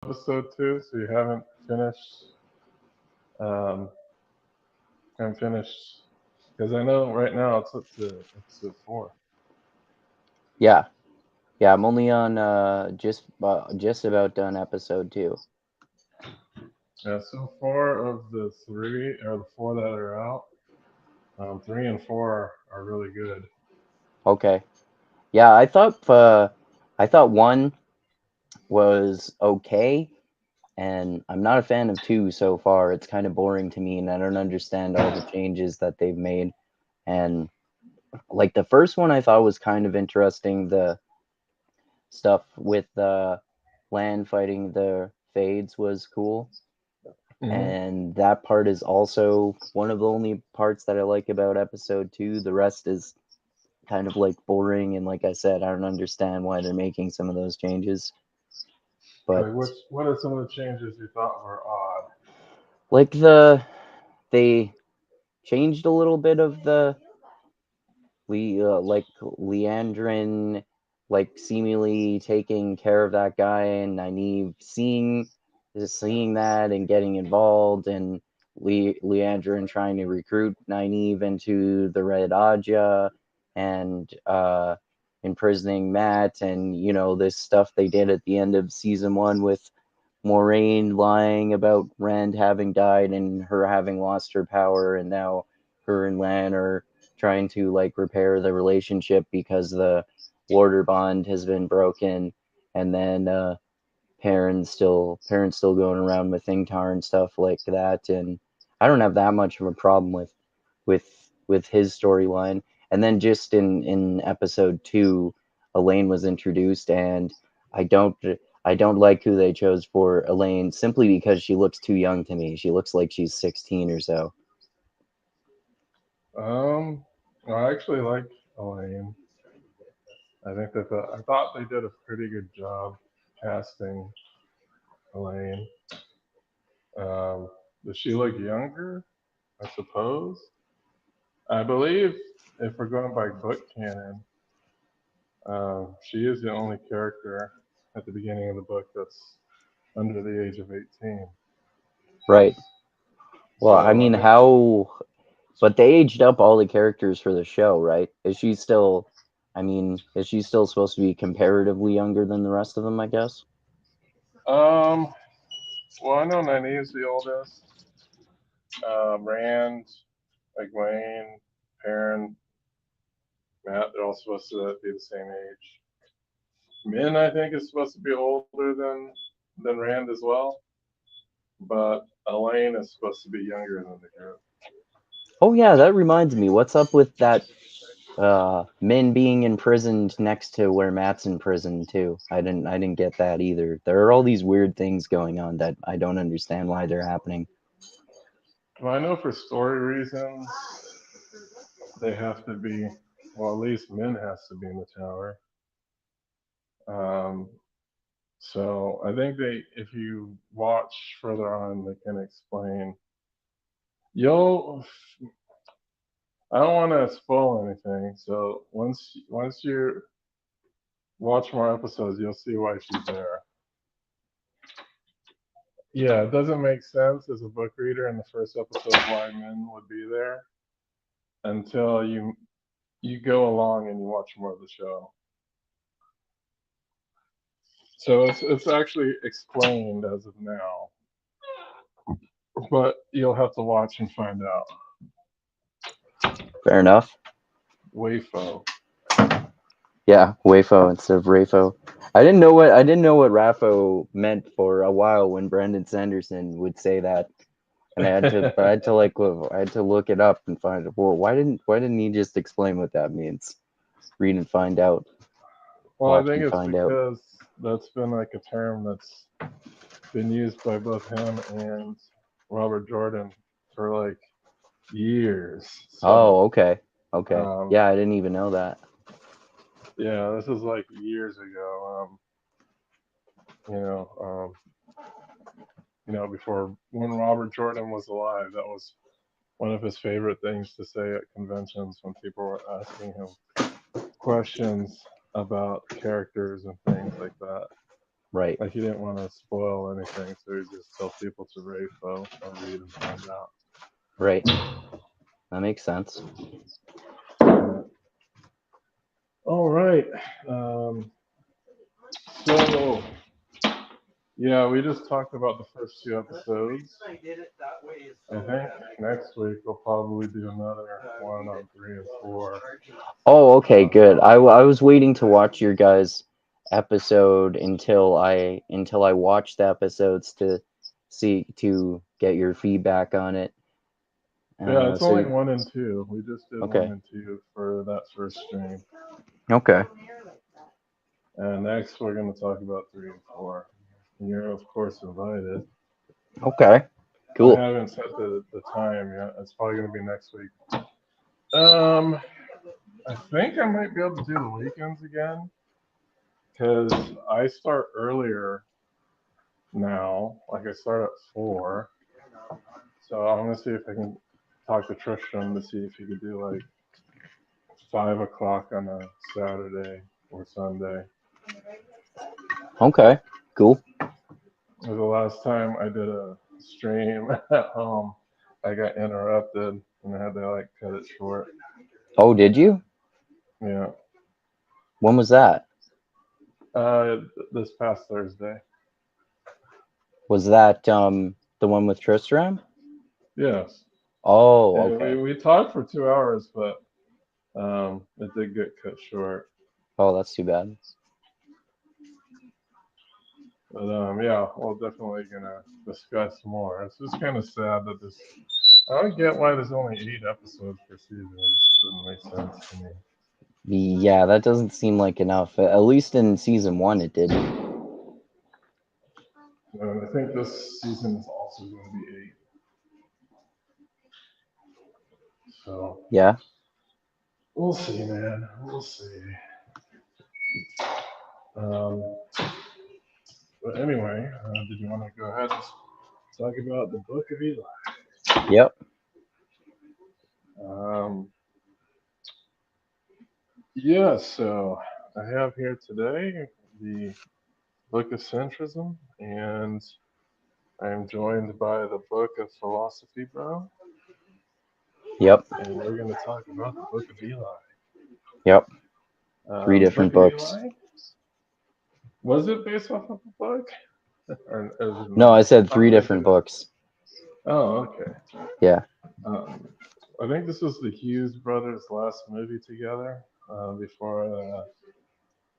episode 2, so you um, haven't finished, because I know right now it's up to episode 4. Yeah, yeah. I'm only on just about done episode 2. Yeah, so 4 of the 3, or the 4 that are out, 3 and 4 are really good. Okay. Yeah, I thought 1 was okay, and I'm not a fan of 2 so far. It's kind of boring to me, and I don't understand all the changes that they've made. And like the first one, I thought was kind of interesting. The stuff with land fighting the fades was cool. Hmm. And that part is also one of the only parts that I like about episode 2. The rest is kind of like boring, and like I said, I don't understand why they're making some of those changes. But Like, what are some of the changes you thought were odd? like they changed a little bit of the like Leandrin like seemingly taking care of that guy, and Nynaeve seeing that and getting involved, and Leandrin trying to recruit Nynaeve into the Red Aja, and imprisoning Matt, and this stuff they did at the end of season 1 with Moraine lying about Rand having died and her having lost her power, and now her and Lan are trying to like repair the relationship because the warder bond has been broken, and then parents still going around with Thingtar and stuff like that. And I don't have that much of a problem with his storyline. And then just in episode 2, Elaine was introduced, and I don't I don't like who they chose for Elaine, simply because she looks too young to me. She looks like she's 16 or so. Um, I actually like Elaine. I thought they did a pretty good job casting Elaine. Um, does she look younger? I suppose. I believe if we're going by book canon, she is the only character at the beginning of the book that's under the age of 18. Right. Well, I So I mean, think, how but they aged up all the characters for the show, right? Is she still supposed to be comparatively younger than the rest of them, I guess? um, well, I know Nynaeve's the oldest. Rand, Egwene, Perrin, Matt, they're all supposed to be the same age. Min, I think, is supposed to be older than Rand as well, but Elaine is supposed to be younger than the group. Oh yeah, that reminds me. What's up with that Min being imprisoned next to where Matt's imprisoned too? I didn't get that either. There are all these weird things going on that I don't understand why they're happening. Well, I know for story reasons, they have to be, well, at least Min has to be in the tower. Um, so I think if you watch further on, they can explain. You'll, I don't want to spoil anything. So once you watch more episodes, you'll see why she's there. Yeah, it doesn't make sense as a book reader in the first episode why Min would be there until you go along and you watch more of the show. So it's actually explained as of now, but you'll have to watch and find out. Fair enough. Wayfo. Yeah, Wayfo instead of Rafo. I didn't know what Rafo meant for a while when Brandon Sanderson would say that, and I had to look it up and find well why didn't he just explain what that means? Read and find out. Well, I Watch think and it's find out. because that's been like a term that's been used by both him and Robert Jordan for like years. So, Oh, okay. Okay. um, Yeah, I didn't even know that. yeah, this is like years ago. You know, before when Robert Jordan was alive, that was one of his favorite things to say at conventions when people were asking him questions about characters and things like that. Right. Like he didn't want to spoil anything, so he just tell people to read or read and find out. Right. That makes sense. All right. So yeah, we just talked about the first two episodes. I think next week we'll probably do another one on 3 and 4. Oh, okay, good. I was waiting to watch your guys' episode until I watched the episodes to get your feedback on it. Yeah, it's only So 1 and 2. We just did one okay, and two for that first stream. okay, And next we're going to talk about 3 and 4. You're of course invited. okay, I cool. haven't set the time yet. It's probably going to be next week. Um, I think I might be able to do the weekends again because I start earlier now. Like I start at 4. So I'm going to see if I can talk to Tristan to see if he could do like 5 o'clock on a Saturday or Sunday. Okay, cool. The last time I did a stream at home, I got interrupted and I had to like cut it short. Oh, did you? Yeah. When was that? This past Thursday. Was that the one with Tristram? Yes. Oh, And okay. we talked for 2 hours, but it did get cut short. Oh, that's too bad. But yeah, we're definitely gonna discuss more. It's just kind of sad that this. I don't get why there's only 8 episodes per season. It just doesn't make sense to me. Yeah, that doesn't seem like enough. At least in season 1 it did. And I think this season is also going to be 8. So Yeah. we'll see, man. We'll see. Um, but anyway, did you want to go ahead and talk about the Book of Eli? Yep. Um, yeah, so I have here today the Book of Centrism, and I am joined by the Book of Philosophy, bro. Yep. And we're going to talk about the Book of Eli. Yep. 3 The different Book of books. Eli? Was it based off of a book? Or is it No, I not? said I 3 don't think different it is. books. Oh, okay. Yeah. I think this was the Hughes brothers' last movie together before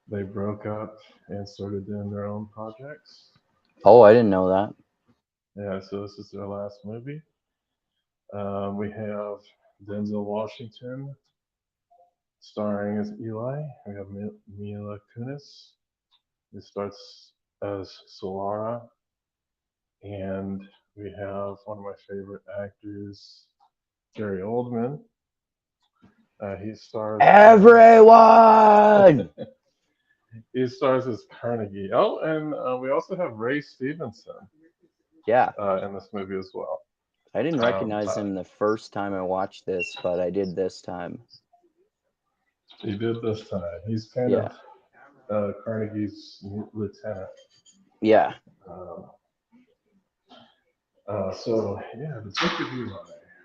they broke up and started doing their own projects. Oh, I didn't know that. Yeah, so this is their last movie. We have Denzel Washington starring as Eli. We have Mila Kunis, who starts as Solara. And we have one of my favorite actors, Gary Oldman. He stars Everyone! he stars as Carnegie. Oh, and we also have Ray Stevenson Yeah. in this movie as well. I didn't recognize Uh, him the first time I watched this, but I did this time. he did this time. He's kind Yeah. of Carnegie's lieutenant. Yeah. Um, so yeah, the Book of Eli.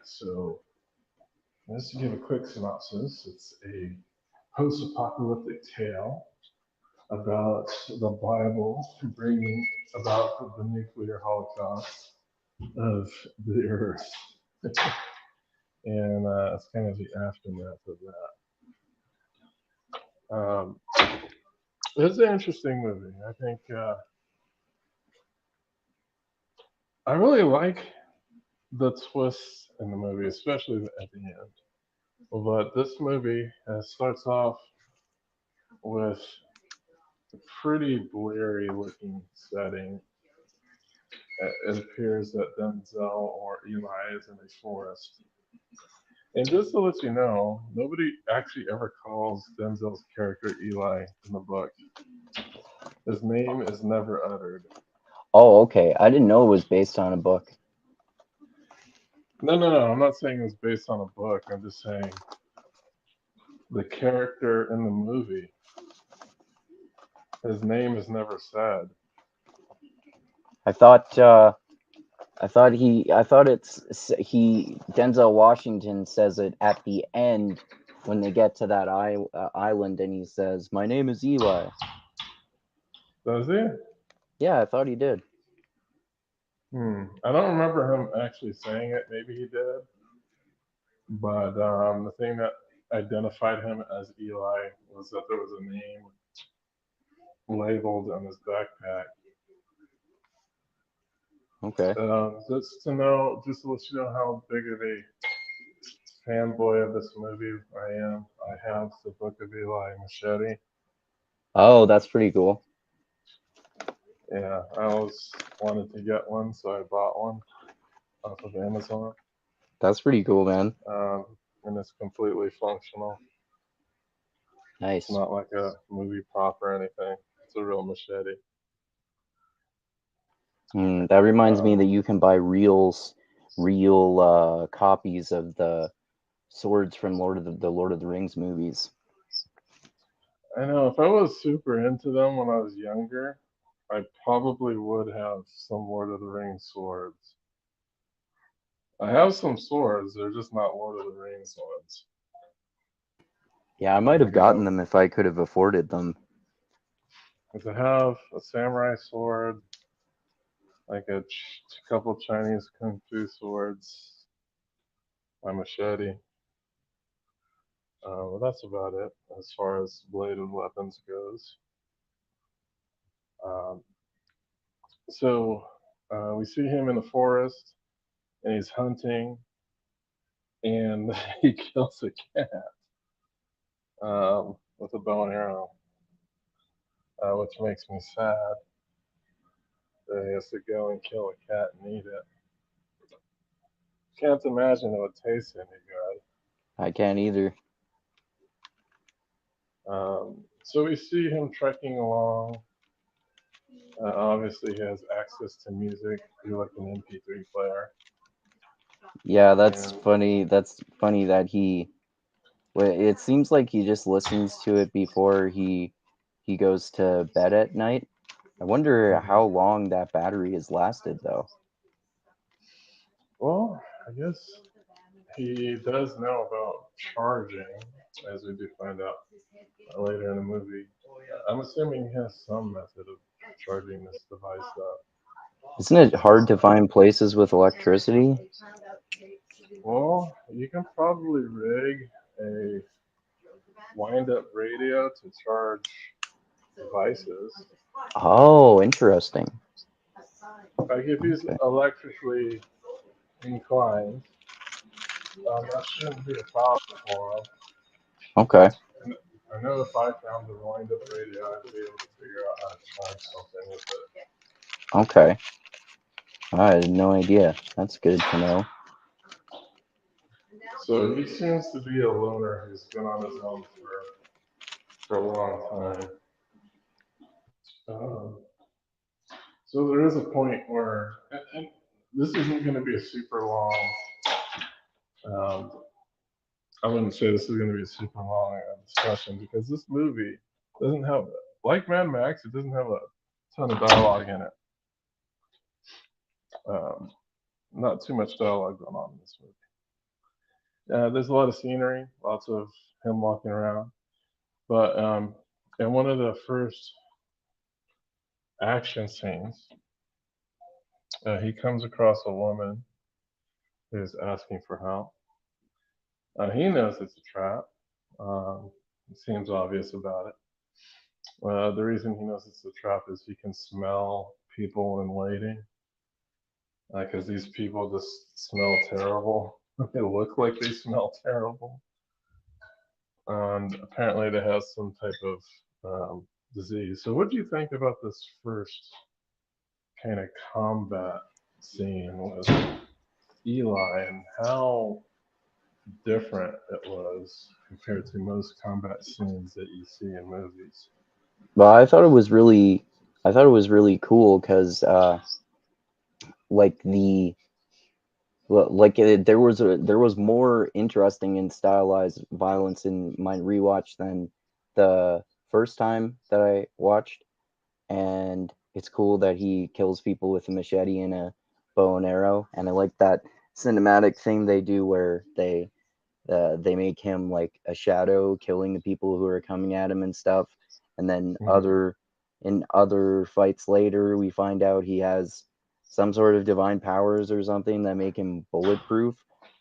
So just to give a quick synopsis, it's a post-apocalyptic tale about the Bible bringing about the nuclear holocaust of the earth. And it's kind of the aftermath of that. It's an interesting movie. I think I really like the twists in the movie, especially at the end. But this movie starts off with a pretty bleary looking setting. It appears that Denzel or Eli is in a forest. And just to let you know, nobody actually ever calls Denzel's character Eli in the book. His name is never uttered. Oh, okay. I didn't know it was based on a book. No. I'm not saying it's based on a book. I'm just saying the character in the movie, his name is never said. I thought Denzel Washington says it at the end when they get to that island, and he says, "My name is Eli." Does he? Yeah, I thought he did. I don't remember him actually saying it. Maybe he did. But the thing that identified him as Eli was that there was a name labeled on his backpack. Okay. Just to let you know how big of a fanboy of this movie I am. I have the Book of Eli machete. Oh, that's pretty cool. Yeah, I always wanted to get one, so I bought one off of Amazon. That's pretty cool, man. And it's completely functional. It's Nice. not like a movie prop or anything. It's a real machete. That reminds me Um, that you can buy real copies of the swords from the Lord of the Rings movies. I know if I was super into them when I was younger, I probably would have some Lord of the Rings swords. I have some swords, they're just not Lord of the Rings ones. Yeah, I might have Like I gotten have, them if I could have afforded them. like I have a samurai sword, like a couple Chinese kung fu swords, my machete. Well, that's about it as far as bladed weapons goes. Um, so we see him in the forest, and he's hunting, and he kills a cat with a bow and arrow, which makes me sad that he has to go and kill a cat and eat it. Can't imagine it would taste any good. I can't either. So we see him trekking along. Obviously, he has access to music through like an MP3 player. Yeah, that's And funny. That's funny that it seems like he just listens to it before he goes to bed at night. I wonder mhm. how long that battery has lasted though. Well, I guess he does know about charging, as we do find out later in the movie. I'm assuming he has some method of charging this device up. Isn't it hard to find places with electricity? Well, you can probably rig a wind up radio to charge devices. Oh, interesting. Like if he's Okay. electrically inclined, that shouldn't be a problem for him. Okay. And I know if I found the wind up radio, I'd be able to figure out how to charge something with it. Okay. I had no idea. That's good to know. So he seems to be a loner who's been on his own for a long time. Um, so there is a point where, and this isn't going to be a super long. Um, I wouldn't say this is going to be a super long discussion because this movie doesn't have, like Mad Max, it doesn't have a ton of dialogue in it. Um, not too much dialogue going on in this movie. There's a lot of scenery, lots of him walking around, but in one of the first action scenes, he comes across a woman who's asking for help. He knows it's a trap. It seems obvious about it. The reason he knows it's a trap is he can smell people in waiting, because these people just smell terrible. They look like they smell terrible, and apparently they have some type of disease. So, what do you think about this first kind of combat scene with Eli and how different it was compared to most combat scenes that you see in movies? Well, I thought it was really cool because like the there was more interesting and stylized violence in my rewatch than the first time that I watched, and it's cool that he kills people with a machete and a bow and arrow, and I like that cinematic thing they do where they make him like a shadow killing the people who are coming at him and stuff, and then Mhm. in other fights later we find out he has some sort of divine powers or something that make him bulletproof,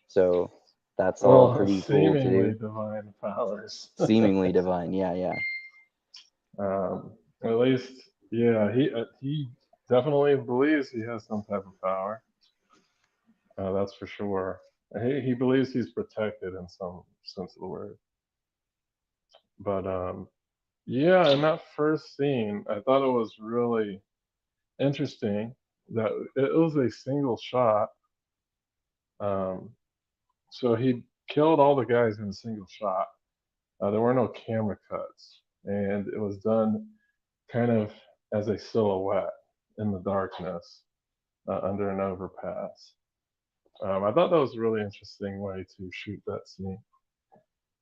so that's all Well, pretty cool to seemingly do. divine powers. Seemingly divine, yeah, yeah. um, at least, yeah, he definitely believes he has some type of power. That's for sure. He believes he's protected in some sense of the word. But yeah, in that first scene, I thought it was really interesting that it was a single shot. Um, so he killed all the guys in a single shot. There were no camera cuts, and it was done kind of as a silhouette in the darkness under an overpass. I thought that was a really interesting way to shoot that scene.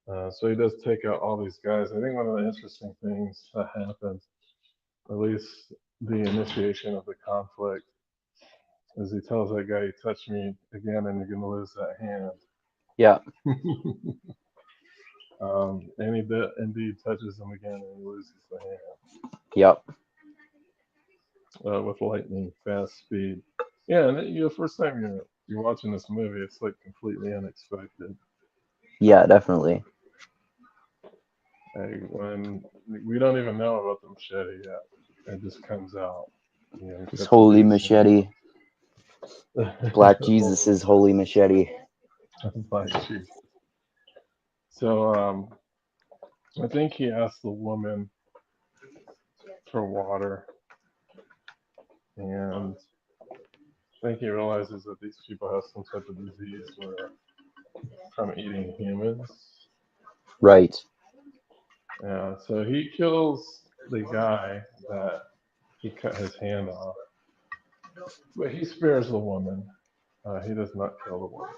So he does take out all these guys. I think one of the interesting things that happens, at least the initiation of the conflict, is he tells that guy, "You touch me again, and you're gonna lose that hand." Yeah, And he indeed touches him again, and he loses the hand yep, with lightning fast speed. Yeah, and the first time you're watching this movie, it's like completely unexpected. yeah, definitely. Like when we don't even know about the machete yet, it just comes out. His Cuts the holy dude's hand machete, Black Jesus's holy machete. like, Jesus. So I think he asked the woman for water, and I think he realizes that these people have some type of disease where from eating humans. Right. Yeah, so he kills the guy that he cut his hand off, but he spares the woman. He does not kill the woman.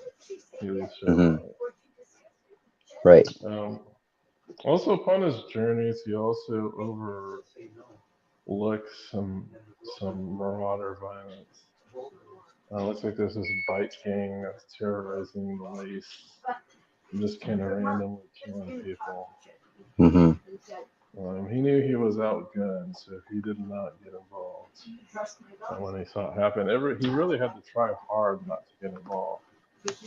He leaves her Hmm. alive. Right. Um, Also, upon his journeys, he also overlooks some marauder violence. Looks like there's this bike gang that's terrorizing the waste, and just kind of randomly killing people. Hmm. He knew he was outgunned, so he did not get involved. When he saw it happen, he really had to try hard not to get involved,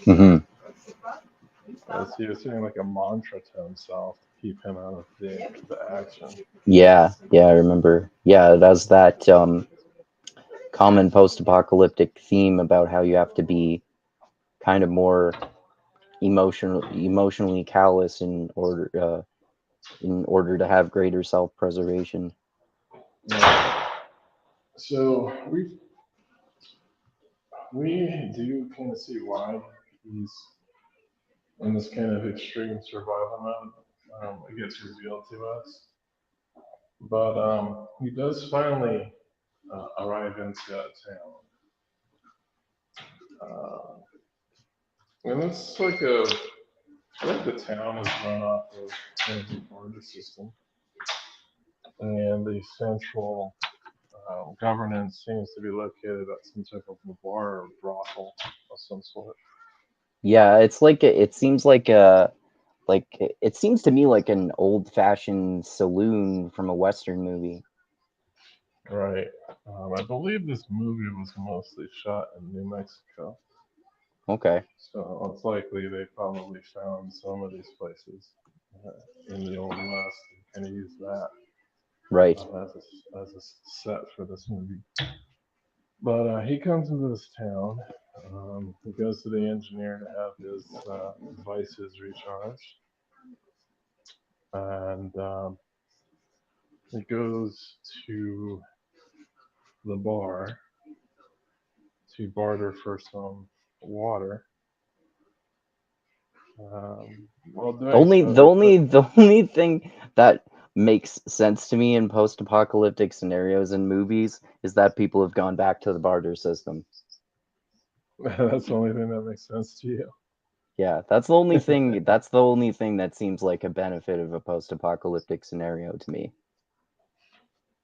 Hmm. as he was saying like a mantra to himself to keep him out of the action. Yeah, yeah, I remember. Yeah, it has that common post-apocalyptic theme about how you have to be kind of more emotionally callous in order to have greater self-preservation. Yeah. So we do kind of see why he's in this kind of extreme survival mode. It gets revealed to us, but he does finally arrive into that town, and it's like I think the town is run off of kind of a barter system, and the central governance seems to be located at some type of a bar or brothel of some sort. Yeah, it's like it seems like it seems to me like an old-fashioned saloon from a Western movie. Right. I believe this movie was mostly shot in New Mexico, Okay, so it's likely they probably found some of these places in the Old West and kind of used that right. as a set for this movie. But he comes into this town. He goes to the engineer to have his devices recharged, and he goes to the bar to barter for some water. While doing so, they put The only thing that makes sense to me in post-apocalyptic scenarios and movies is that people have gone back to the barter system. that's the only thing that makes sense to you. Yeah, that's the only thing. That's the only thing that seems like a benefit of a post-apocalyptic scenario to me.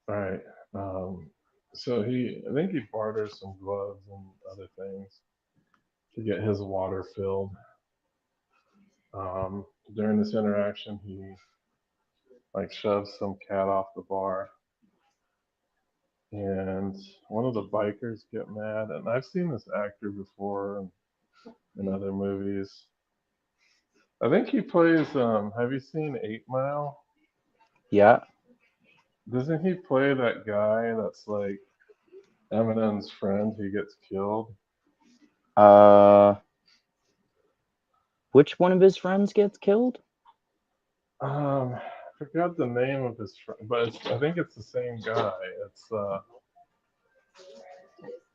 Right. Um, So I think he barters some gloves and other things to get his water filled. During this interaction, he like shoves some cat off the bar, and one of the bikers get mad. And I've seen this actor before in other movies. I think he plays. Have you seen 8 Mile? Yeah. Doesn't he play that guy that's like Eminem's friend who gets killed? Uh, which one of his friends gets killed? I forgot the name of his friend, but I think it's the same guy. It's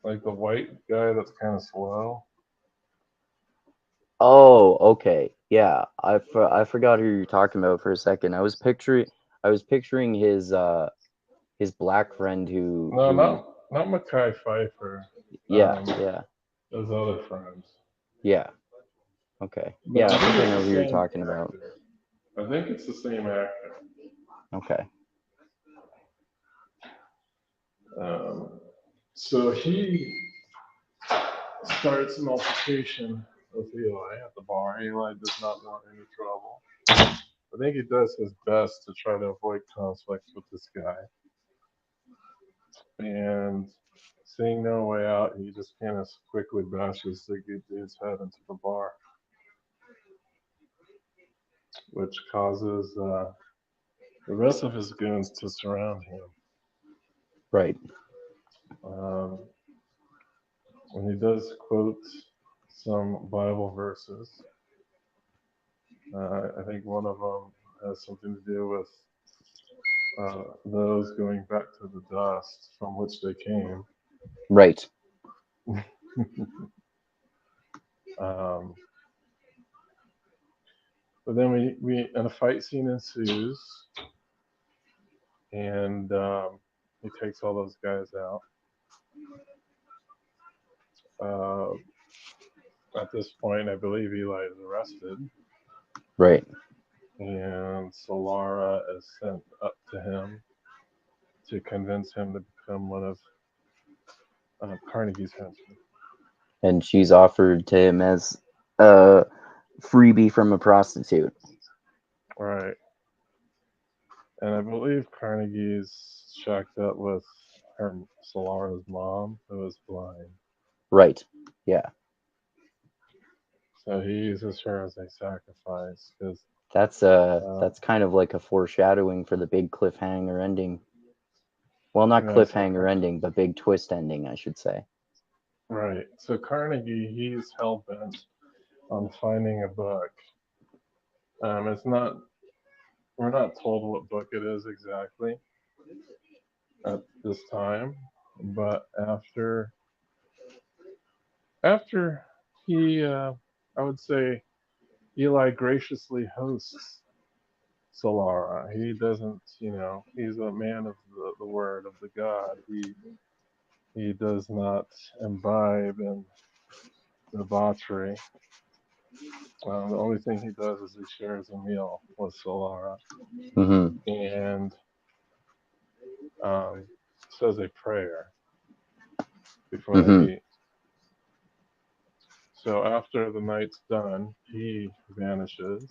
like the white guy that's kind of slow. Oh, okay. Yeah, I forgot who you're talking about for a second. I was picturing his black friend No, who not Mackay Pfeiffer. yeah, Um, yeah. those other friends. Yeah. Okay. But Yeah, I I think think I it's know the who you're same talking about. actor. I think it's the same actor. Okay. Um, so he starts an altercation with Eli at the bar. Eli does not want any trouble. I think he does his best to try to avoid conflict with this guy. And seeing no way out, he just kind of quickly bashes the good dude's head into the bar, which causes the rest of his goons to surround him. Right. Um, and he does quote some Bible verses. I think one of them has something to do with those going back to the dust from which they came. Right. um, but then and a fight scene ensues, and he takes all those guys out. Uh, at this point, I believe Eli is arrested, Right. and Solara is sent up to him to convince him to become one of Carnegie's henchmen. And she's offered to him as a freebie from a prostitute. Right. And I believe Carnegie's shacked up with her Solara's mom, who is blind. Right. Yeah. So he uses her as a sacrifice because That's kind of like a foreshadowing for the big cliffhanger ending. Well, not so cliffhanger ending, but big twist ending, I should say. right. So Carnegie, he's hell bent on finding a book. It's not we're not told what book it is exactly at this time, but after he, I would say, Eli graciously hosts Solara. He doesn't, he's a man of the word of the God. He does not imbibe in debauchery. The only thing he does is he shares a meal with Solara Mm-hmm. and um, says a prayer before they Mm-hmm. eat. So after the night's done, he vanishes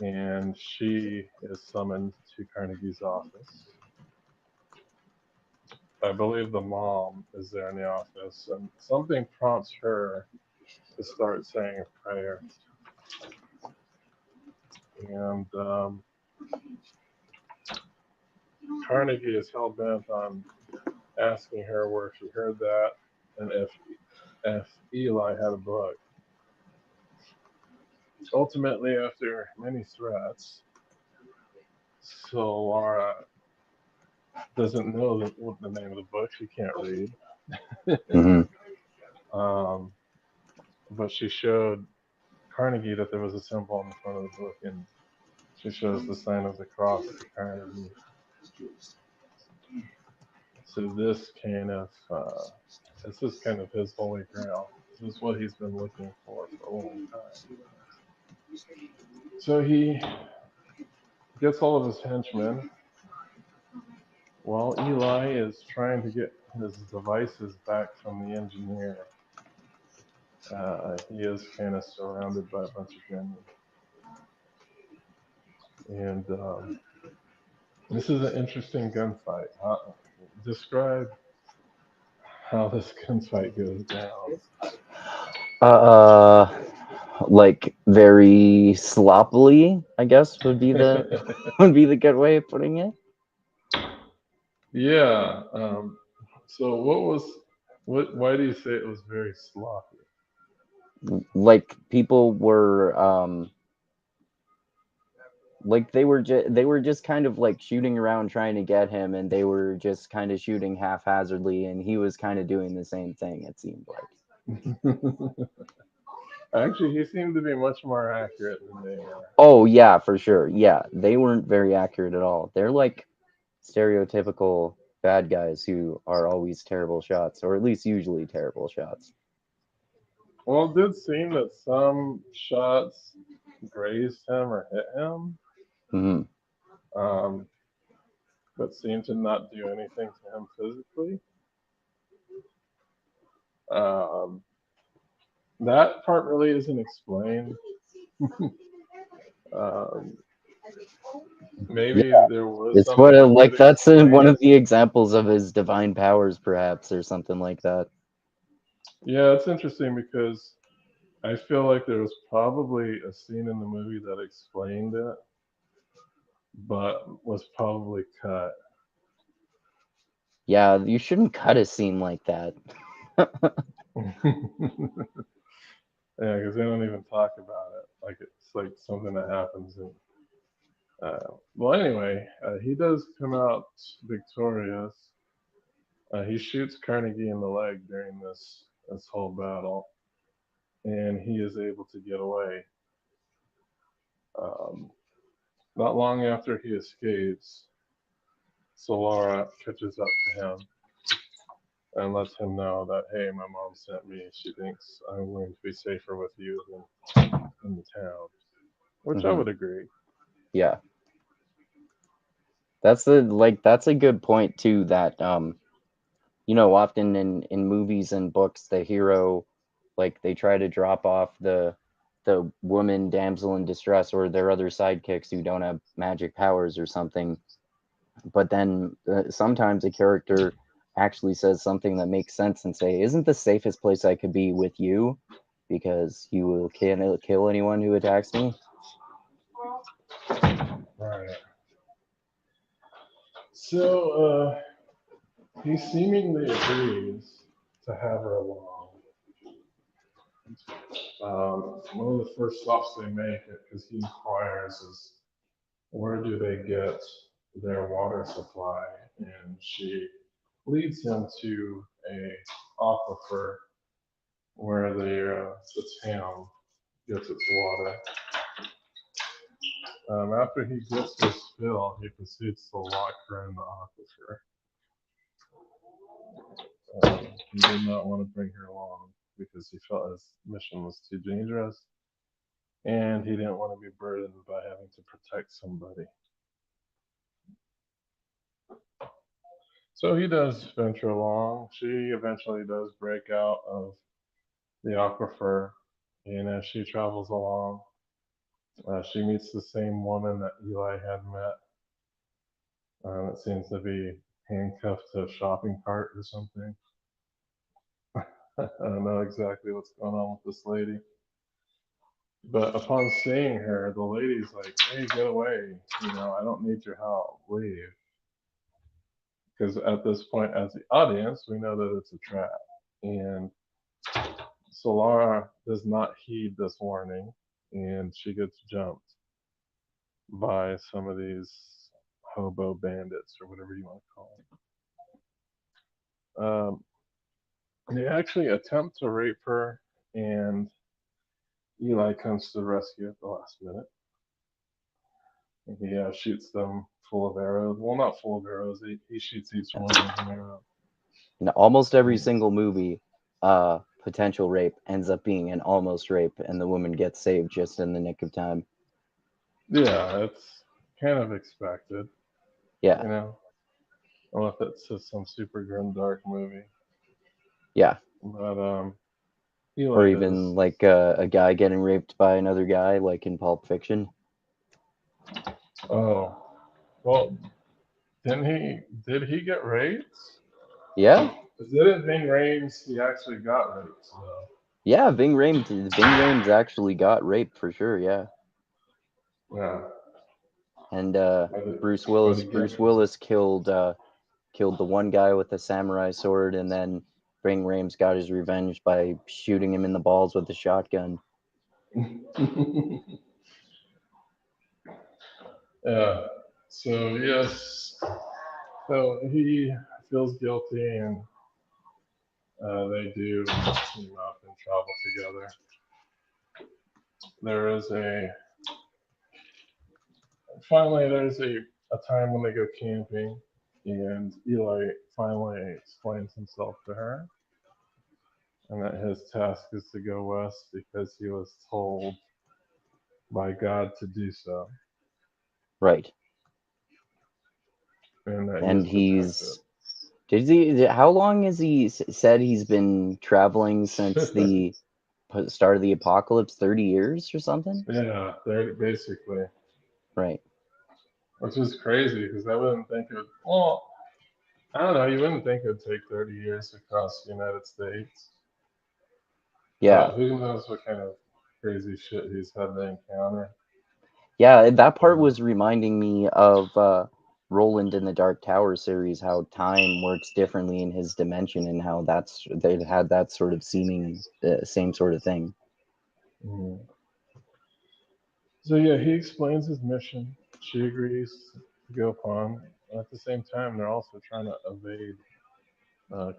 and she is summoned to Carnegie's office. I believe the mom is there in the office, and something prompts her to start saying a prayer. And Carnegie is hell bent on asking her where she heard that and if Eli had a book. Ultimately, after many threats, so Laura doesn't know what the name of the book. She can't read. Mm-hmm. um, but she showed Carnegie that there was a symbol on the front of the book, and she shows the sign of the cross to Carnegie. So this is kind of his holy grail. This is what he's been looking for a long time. So he gets all of his henchmen while Eli is trying to get his devices back from the engineer, he is kind of surrounded by a bunch of men. And this is an interesting gunfight. Describe how this gunfight goes down. Uh, like very sloppily, I guess would be the would be the good way of putting it. Yeah. So why do you say it was very sloppy? Like people were like they were just kind of like shooting around trying to get him, and they were just kind of shooting haphazardly, and he was kind of doing the same thing, it seemed like. Actually, he seemed to be much more accurate than they were. Oh yeah, for sure. Yeah, they weren't very accurate at all. They're like stereotypical bad guys who are always terrible shots, or at least usually terrible shots. Well, it did seem that some shots grazed him or hit him, Hmm. um, but seemed to not do anything to him physically. Um, that part really isn't explained. um, maybe there was It's what something that like could that's one explain of it. the examples of his divine powers, perhaps, or something like that. Yeah, it's interesting because I feel like there was probably a scene in the movie that explained it, but was probably cut. Yeah, you shouldn't cut a scene like that. Yeah, because they don't even talk about it. Like it's like something that happens. And well, anyway, he does come out victorious. He shoots Carnegie in the leg during this whole battle, and he is able to get away. Um, Not long after he escapes, Solara catches up to him and lets him know that, hey, my mom sent me. She thinks I'm going to be safer with you than in the town, which I Hmm. would agree. Yeah, that's the like that's a good point too. That often in movies and books, the hero, like they try to drop off the woman damsel in distress or their other sidekicks who don't have magic powers or something, but then sometimes a character actually says something that makes sense and say, isn't the safest place I could be with you, because you will kill anyone who attacks me. Right. So he seemingly agrees to have her along. One of the first stops they make, because he inquires, is where do they get their water supply? And she leads him to a aquifer where the town gets its water. After he gets his fill, he proceeds to lock her in the aquifer. He did not want to bring her along because he felt his mission was too dangerous, and he didn't want to be burdened by having to protect somebody. So he does venture along. She eventually does break out of the aquifer, and as she travels along, she meets the same woman that Eli had met. It seems to be handcuffed to a shopping cart or something. I don't know exactly what's going on with this lady. But upon seeing her, the lady's like, hey, get away. I don't need your help. Leave. Because at this point, as the audience, we know that it's a trap. And Solara does not heed this warning, and she gets jumped by some of these hobo bandits or whatever you want to call them. They actually attempt to rape her, and Eli comes to the rescue at the last minute. He shoots them full of arrows. Well, not full of arrows. He shoots each one with an arrow. In almost every And, single movie, potential rape ends up being an almost rape, and the woman gets saved just in the nick of time. yeah, it's kind of expected, Yeah. you know. unless it's just some super grim dark movie. Yeah. But Or Eli does. even like a guy getting raped by another guy, like in Pulp Fiction. Oh, well, didn't he? Did he get raped? Yeah, Didn't Ving Rhames? He actually got raped. So. yeah. Ving Rhames actually got raped for sure. Yeah, Yeah. and By the, Bruce by Willis. the Bruce gang. Willis killed the one guy with the samurai sword, and then Ving Rhames got his revenge by shooting him in the balls with a shotgun. Yeah. So yes. So he feels guilty, and they do team up and travel together. There is a finally there's a time when they go camping, and Eli finally explains himself to her, and that his task is to go west because he was told by God to do so, Right, and that he is and protected. he's how long has he said he's been traveling since the start of the apocalypse? 30 years or something? Yeah, they're basically, Right. which is crazy because I wouldn't think it would. Well, I don't know. You wouldn't think it would take 30 years across the United States, but Yeah. who knows what kind of crazy shit he's had to encounter. Yeah, that part Um, was reminding me of Roland in the Dark Tower series, how time works differently in his dimension, and how they had that sort of seeming same sort of thing. mhm. So yeah, he explains his mission. She agrees to go upon. At the same time, they're also trying to evade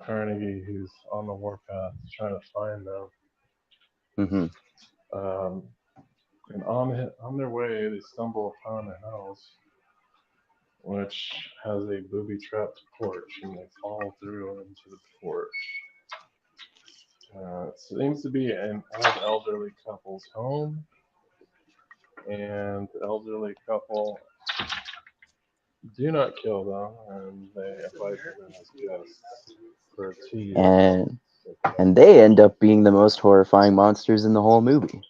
Carnegie, who's on the warpath, trying to find them. Hmm. Um, and on their way, they stumble upon a house which has a booby-trapped porch, and they fall through into the porch. It seems to be an old elderly couple's home, and the elderly couple do not kill them, and they invite them in as guests for tea And with them. and they end up being the most horrifying monsters in the whole movie.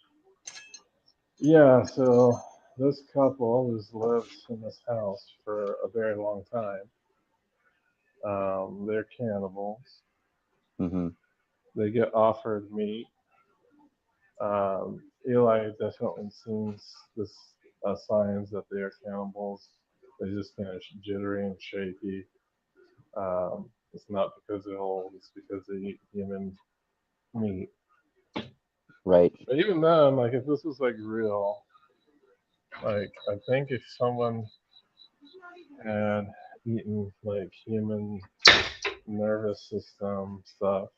Yeah, so this couple has lived in this house for a very long time. They're cannibals. Hmm. They get offered meat. Eli definitely seems this signs that they are cannibals. They're just kind of jittery and shaky. It's not because they're old; it's because they eat human meat. Right. But even then, like if this was like real, like I think if someone had eaten like human nervous system stuff,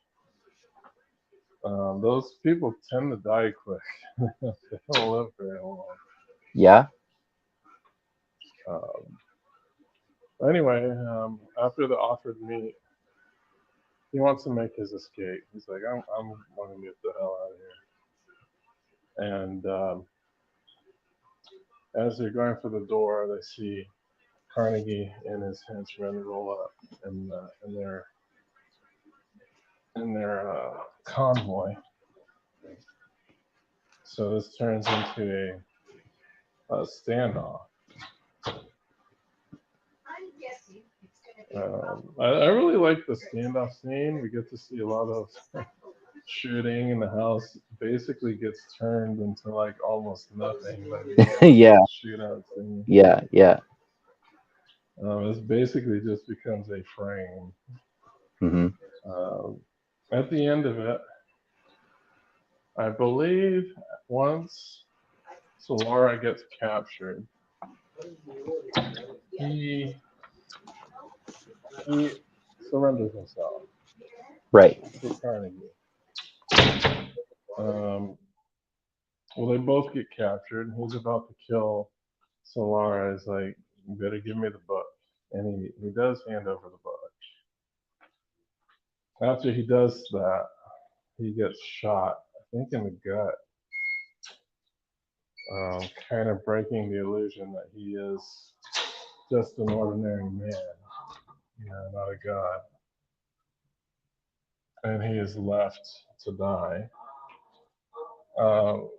those people tend to die quick. They don't live very long. Yeah. Um, anyway, after the offered meat, he wants to make his escape. He's like, I'm going to get the hell out of here. And as they're going for the door, they see Carnegie and his henchmen roll up in, in their convoy. So this turns into a standoff. I really like the standoff scene. We get to see a lot of shooting, and the house basically gets turned into like almost nothing by the end of Yeah. the shootout scene. Yeah. Yeah. It basically just becomes a frame. Hmm. Um, at the end of it, I believe once Solara gets captured, he he surrenders himself Right. to Carnegie. Um, well, they both get captured, and he's about to kill Solara. He's like, "You better give me the book," and he does hand over the book. After he does that, he gets shot, I think in the gut, kind of breaking the illusion that he is just an ordinary man. not a god, and he is left to die. Um,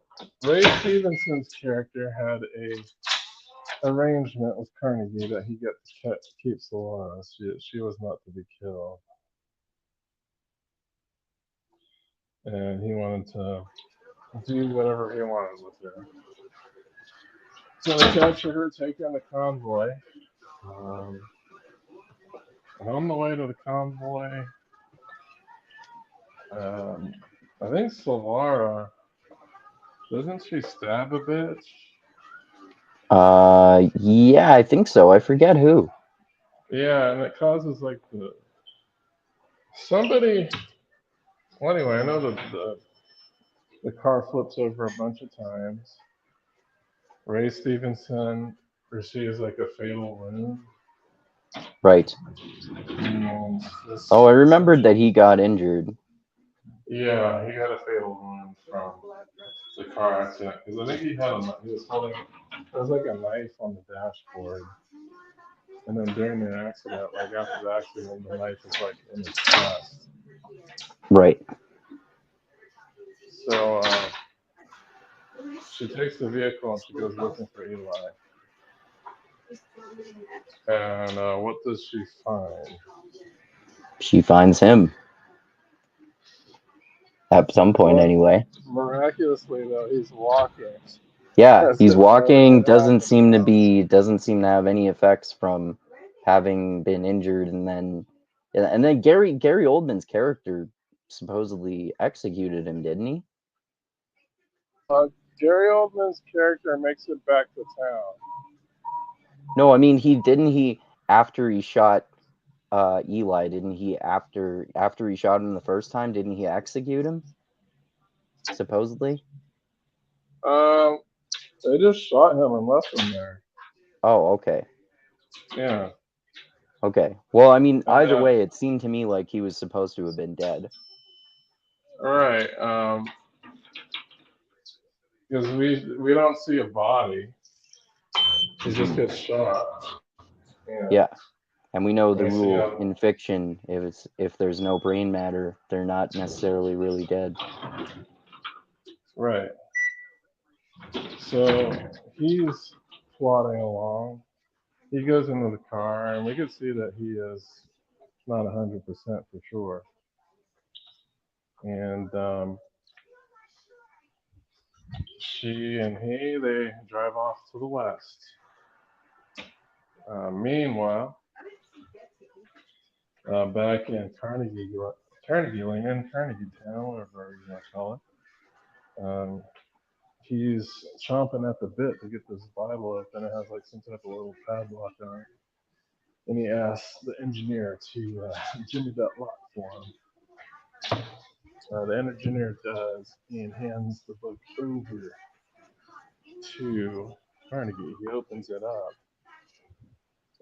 Ray Stevenson's character had a arrangement with Carnegie that he get to keep Solana. She was not to be killed, and he wanted to do whatever he wanted with her. So they captured her, take her in the convoy. Um, and on the way to the convoy, um, I think Solara, doesn't she stab a bitch? Yeah, I think so. I forget who. Yeah, and it causes like somebody. Well, anyway, I know the car flips over a bunch of times. Ray Stevenson receives like a fatal wound. Right. And Oh, I remembered that essentially, he got injured. yeah, he got a fatal wound from the car accident because I think he was holding there was like a knife on the dashboard, and then during the accident, like after the accident, the knife was like in his chest. Right. So she takes the vehicle and she goes looking for Eli. And what does she find? She finds him at some point, Well, anyway. miraculously though, he's walking Yeah, as he's if nothing walking. had happened to him. Doesn't seem to have any effects from having been injured, and then Gary Oldman's character supposedly executed him, didn't he? Gary Oldman's character makes it back to town. No, I mean he after he shot Eli, didn't he after he shot him the first time, didn't he execute him? Supposedly? Um, they just shot him and left him there. Oh, okay. Yeah. Okay. Well, I mean, And either way, it seemed to me like he was supposed to have been dead. all right. Because we don't see a body. He just gets shot. Yeah. Yeah. And we know And the we see rule in fiction, if there's no brain matter, they're not necessarily really dead. right. So he's plodding along. He goes into the car, and we can see that he is not 100% for sure. And she and they drive off to the west. Meanwhile, back in Carnegie Land, Carnegie Town, whatever you want to call it, he's chomping at the bit to get this Bible open. It has like some type of little padlock on it. And he asks the engineer to jimmy that lock for him. The engineer does and hands the book over to Carnegie. He opens it up,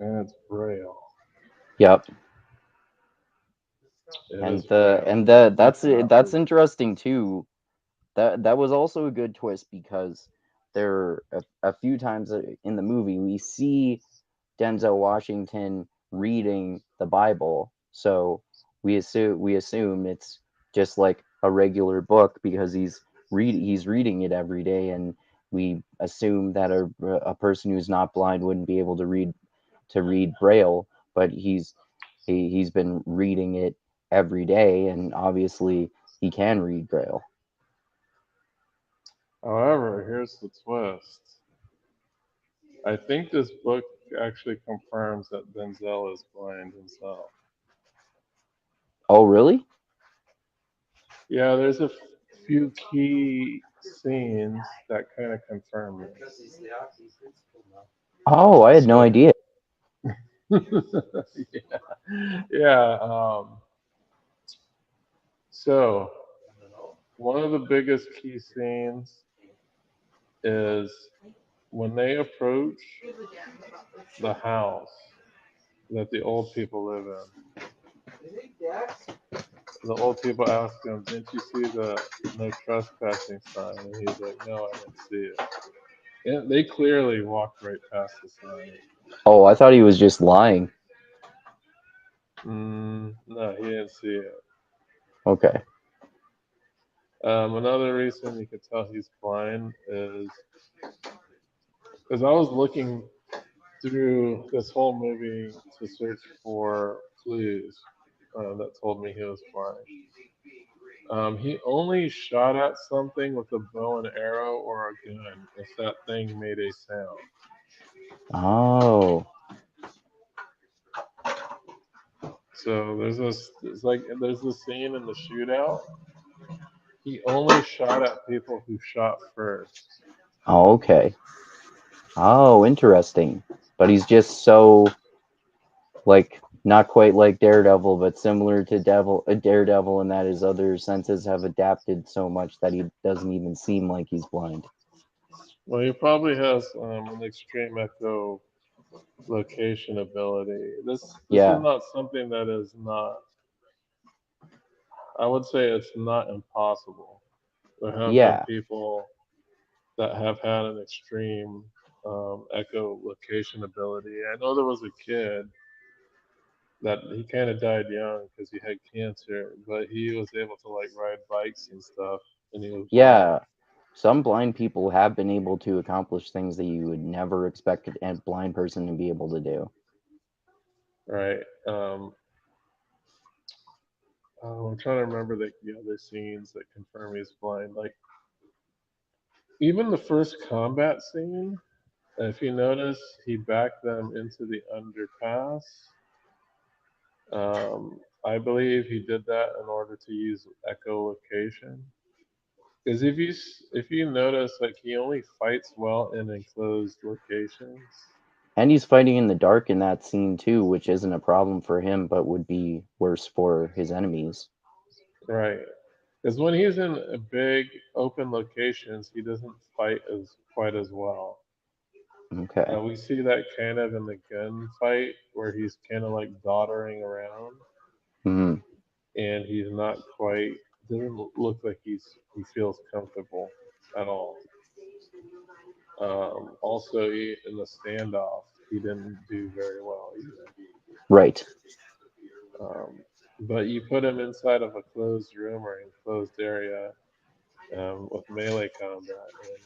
and it's Braille. Yep. It And is Braille. He cannot that's read. interesting too. That was also a good twist because there are a few times in the movie we see Denzel Washington reading the Bible. So we assume it's just like a regular book because he's reading it every day, and we assume that a person who's not blind wouldn't be able to read Braille, but he's been reading it every day, and obviously he can read Braille. However, here's the twist. I think this book actually confirms that Denzel is blind himself. Oh, really? Yeah, there's a few key scenes that kind of confirm it. Oh, I had no So, idea. yeah, yeah. So one of the biggest key scenes is when they approach the house that the old people live in. The old people ask him, "Didn't you see the no trespassing sign?" And he's like, "No, I didn't see it." And they clearly walked right past the sign. Oh, I thought he was just lying. No, he didn't see it. Okay. Another reason you could tell he's blind is because I was looking through this whole movie to search for clues that told me he was blind. He only shot at something with a bow and arrow or a gun if that thing made a sound. Oh. So there's this scene in the shootout. He only shot at people who shot first. Oh, okay. Oh, interesting. But he's just so like not quite like Daredevil, but similar to Daredevil in that his other senses have adapted so much that he doesn't even seem like he's blind. Well, he probably has an extreme echo location ability. This is Yeah. not something that is not. I would say it's not impossible. There have been Yeah. people that have had an extreme echolocation ability. I know there was a kid that he kind of died young because he had cancer, but he was able to like ride bikes and stuff, and he was blind, Yeah. Some blind people have been able to accomplish things that you would never expect a blind person to be able to do. right? I'm trying to remember the other scenes that confirm he's blind. Like even the first combat scene, if you notice, he backed them into the underpass. I believe he did that in order to use echolocation. Because if you notice, like he only fights well in enclosed locations, And he's fighting in the dark in that scene too, which isn't a problem for him, but would be worse for his enemies. right? Because when he's in big open locations, he doesn't fight as quite as well. Okay. We see that kind of in the gunfight where he's kind of like doddering around, Hmm. and he's not quite doesn't look like he feels comfortable at all. Also, in the standoff, he didn't do very well either. Right. Um, but you put him inside of a closed room or enclosed area with melee combat, and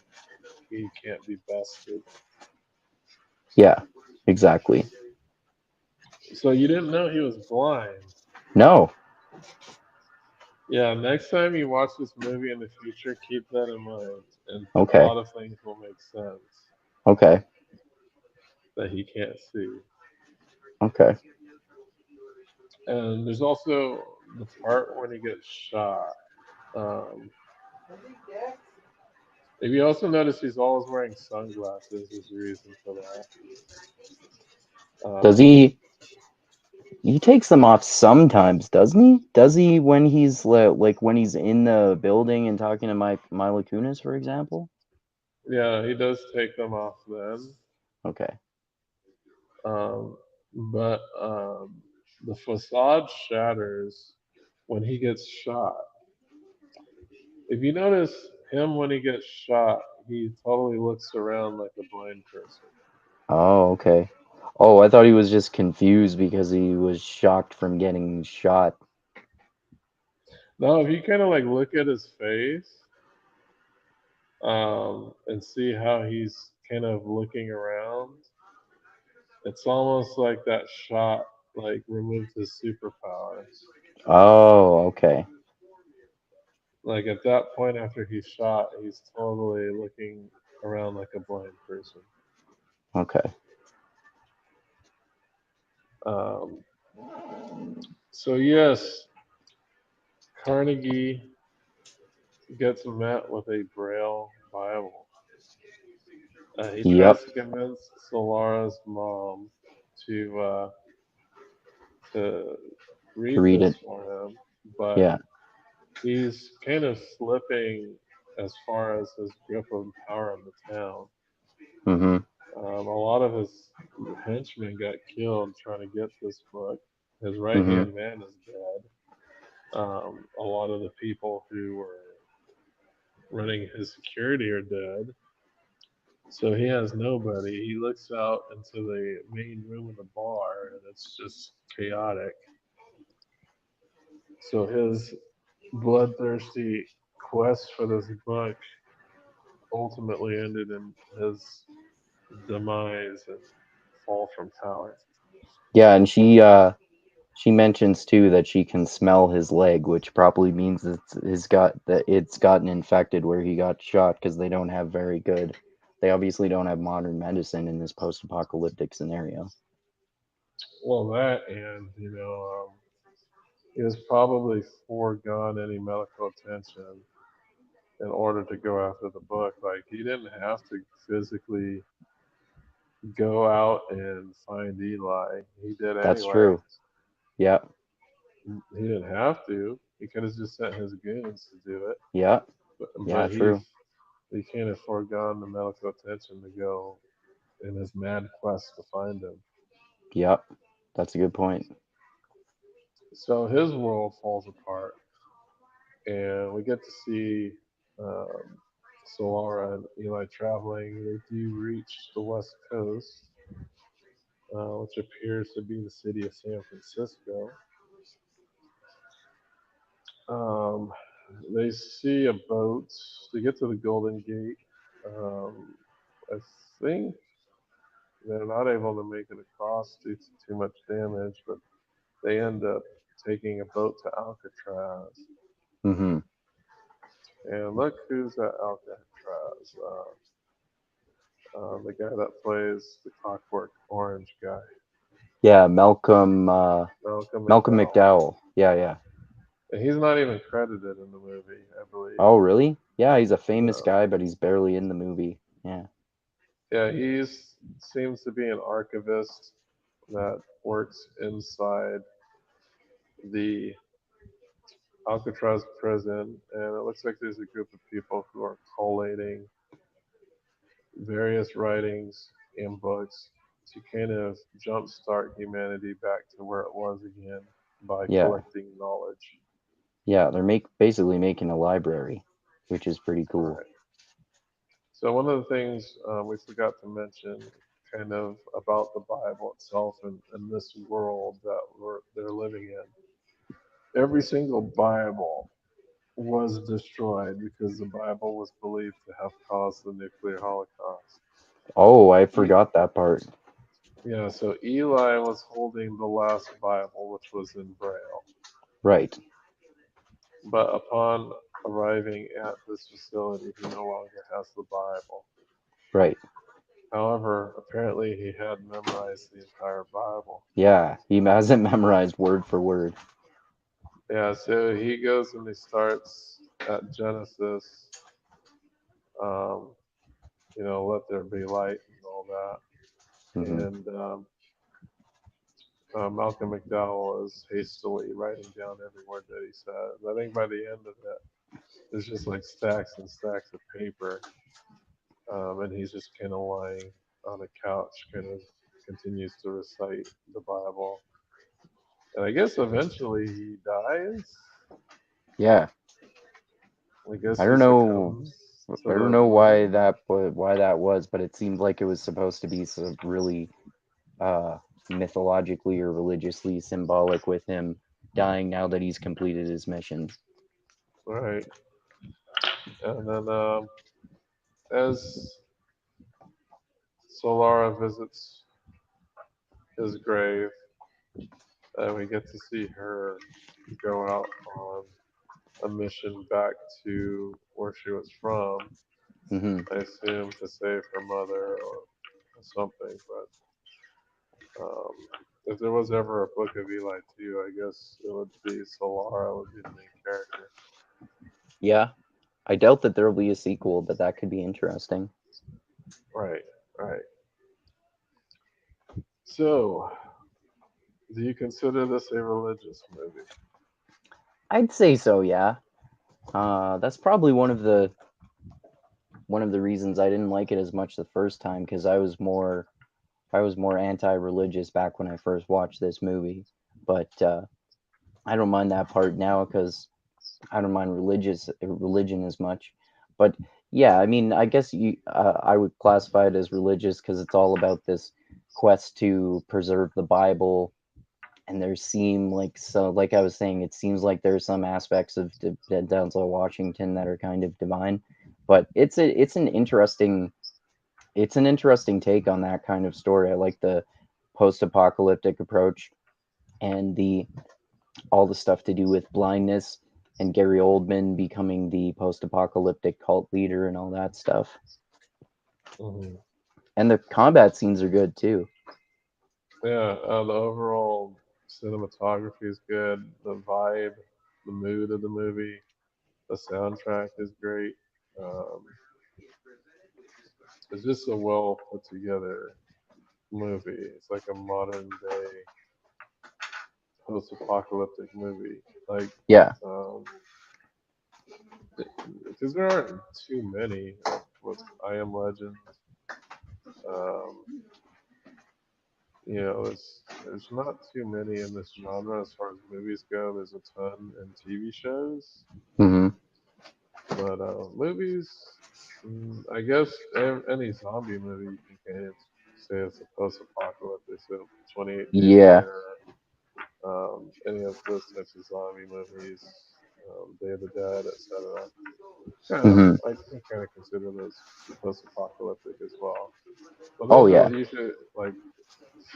he can't be bested. Yeah. Exactly. So you didn't know he was blind. No. Yeah, next time you watch this movie in the future, keep that in mind, and a Okay. lot of things will make sense Okay. that he can't see. Okay. And there's also the part when he gets shot. Um, if you also notice, he's always wearing sunglasses. There's a reason for that. Does he takes them off sometimes, doesn't he? Does he when he's like when he's in the building and talking to Mila Kunis, for example? Yeah, he does take them off then. Okay. Um, but the facade shatters when he gets shot. If you notice him when he gets shot, he totally looks around like a blind person. Oh, okay. Oh, I thought he was just confused because he was shocked from getting shot. Now, if you kind of like look at his face and see how he's kind of looking around, it's almost like that shot like removed his superpowers. Oh, okay. Like at that point after he's shot, he's totally looking around like a blind person. Okay. Um, so yes, Carnegie gets met with a Braille Bible. He Yep. tries to convince Solara's mom to uh, to To read read this it. for him, but Yeah. he's kind of slipping as far as his grip of power in the town. Mm-hmm. A lot of his henchmen got killed trying to get this book. His right Mm-hmm. hand man is dead. A lot of the people who were running his security are dead. So he has nobody. He looks out into the main room of the bar, and it's just chaotic. So his bloodthirsty quest for this book ultimately ended in his demise and fall from power. Yeah, and she mentions too that she can smell his leg, which probably means it's gotten infected where he got shot because they don't have very good. They obviously don't have modern medicine in this post-apocalyptic scenario. Well, that and he has probably foregone any medical attention in order to go after the book. Like he didn't have to physically go out and find Eli. He did That's anyway. true. Yeah, He didn't have to. He could have just sent his goons to do it. yeah, But, yeah. but True. he can't have foregone the medical attention to go in his mad quest to find him. Yep, that's a good point. So his world falls apart, and we get to see um, Solara and Eli traveling. They do reach the west coast, which appears to be the city of San Francisco. Um, they see a boat. They get to the Golden Gate. Um, I think they're not able to make it across due to too much damage, but they end up taking a boat to Alcatraz. Mm-hmm. And look who's at Alcatraz. The guy that plays the Clockwork Orange guy, Yeah, Malcolm. Malcolm Malcolm McDowell. McDowell. Yeah, yeah. And he's not even credited in the movie, I believe. Oh, really? Yeah, he's a famous No. guy, but he's barely in the movie. Yeah. Yeah, he seems to be an archivist that works inside the Alcatraz prison, and it looks like there's a group of people who are collating various writings and books to kind of jumpstart humanity back to where it was again by Yeah. collecting knowledge. Yeah, they're basically making a library, which is pretty cool. Right. So one of the things we forgot to mention, kind of about the Bible itself and this world that they're living in. Every single Bible was destroyed because the Bible was believed to have caused the nuclear holocaust. Oh, I E- forgot that part. yeah, so Eli was holding the last Bible, which was in Braille. Right, But upon arriving at this facility, he no longer has the Bible. right. However, apparently he had memorized the entire Bible. Yeah, he hasn't memorized word for word. Yeah, so he goes and he starts at Genesis, um, let there be light and all that. Hmm. And Malcolm McDowell is hastily writing down every word that he says. I think by the end of it, there's just like stacks and stacks of paper, and he's just kind of lying on a couch, kind of continues to recite the Bible. And I guess eventually he dies. Yeah, I guess I he don't know. succumbs I don't to know the. why that was, but it seemed like it was supposed to be some really uh, mythologically or religiously symbolic with him dying now that he's completed his mission. Right. And then as Solara visits his grave, we get to see her go out on a mission back to where she was from. Hmm. I assume to save her mother or something. But if there was ever a book of Eli too, I guess it would be Solara would be the main character. Yeah, I doubt that there will be a sequel, but that could be interesting. Right. Right. So, do you consider this a religious movie? I'd say so. Yeah. That's probably one of the reasons I didn't like it as much the first time because I was more anti-religious back when I first watched this movie. But I don't mind that part now because I don't mind religion as much. But yeah, I mean, I guess I would classify it as religious because it's all about this quest to preserve the Bible and there seem like, so like I was saying, it seems like there's some aspects of Denzel Washington that are kind of divine, but it's an interesting take on that kind of story. I like the post-apocalyptic approach and the all the stuff to do with blindness and Gary Oldman becoming the post-apocalyptic cult leader and all that stuff. Hmm. And the combat scenes are good too. Yeah, the overall cinematography is good. The vibe, the mood of the movie, the soundtrack is great. Um, it's just a well put together movie. It's like a modern day post apocalyptic movie. Like, Yeah. um, because there aren't too many. Like, what's I Am Legend? Um, there's not too many in this genre as far as movies go. There's a ton in TV shows, Hmm. but movies, I guess any zombie movie you can kind of say it's a post-apocalyptic. So 28 Days Yeah. Later, any of those types of zombie movies, Day of the Dead, etc. Kind of, Hmm. I can kind of consider those post-apocalyptic as well. But Oh those are yeah. usually like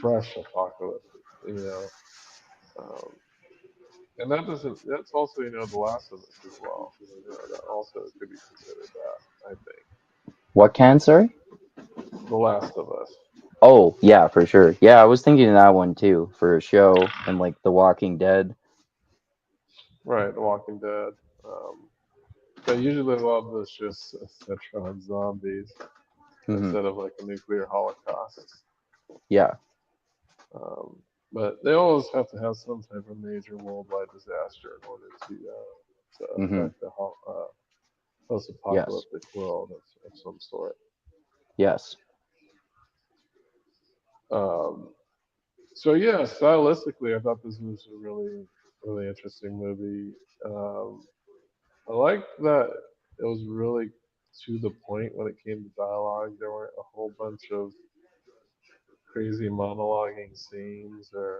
fresh apocalyptic, you know. Um, and that doesn't. That's also, The Last of Us as well. That also could be considered that. I think What cancer? The Last of Us, Oh yeah, for sure. Yeah, I was thinking of that one too for a show and like The Walking Dead. right? The Walking Dead. But usually a lot of those shows center on zombies Hmm. instead of like a nuclear holocaust. Yeah. Um, but they always have to have some type of major worldwide disaster in order to Hmm. affect the Yes. post-apocalyptic world of some sort. Yes. Um, so yeah, stylistically, I thought this was a really, really interesting movie. Um, I liked that it was really to the point when it came to dialogue. There weren't a whole bunch of crazy monologuing scenes, or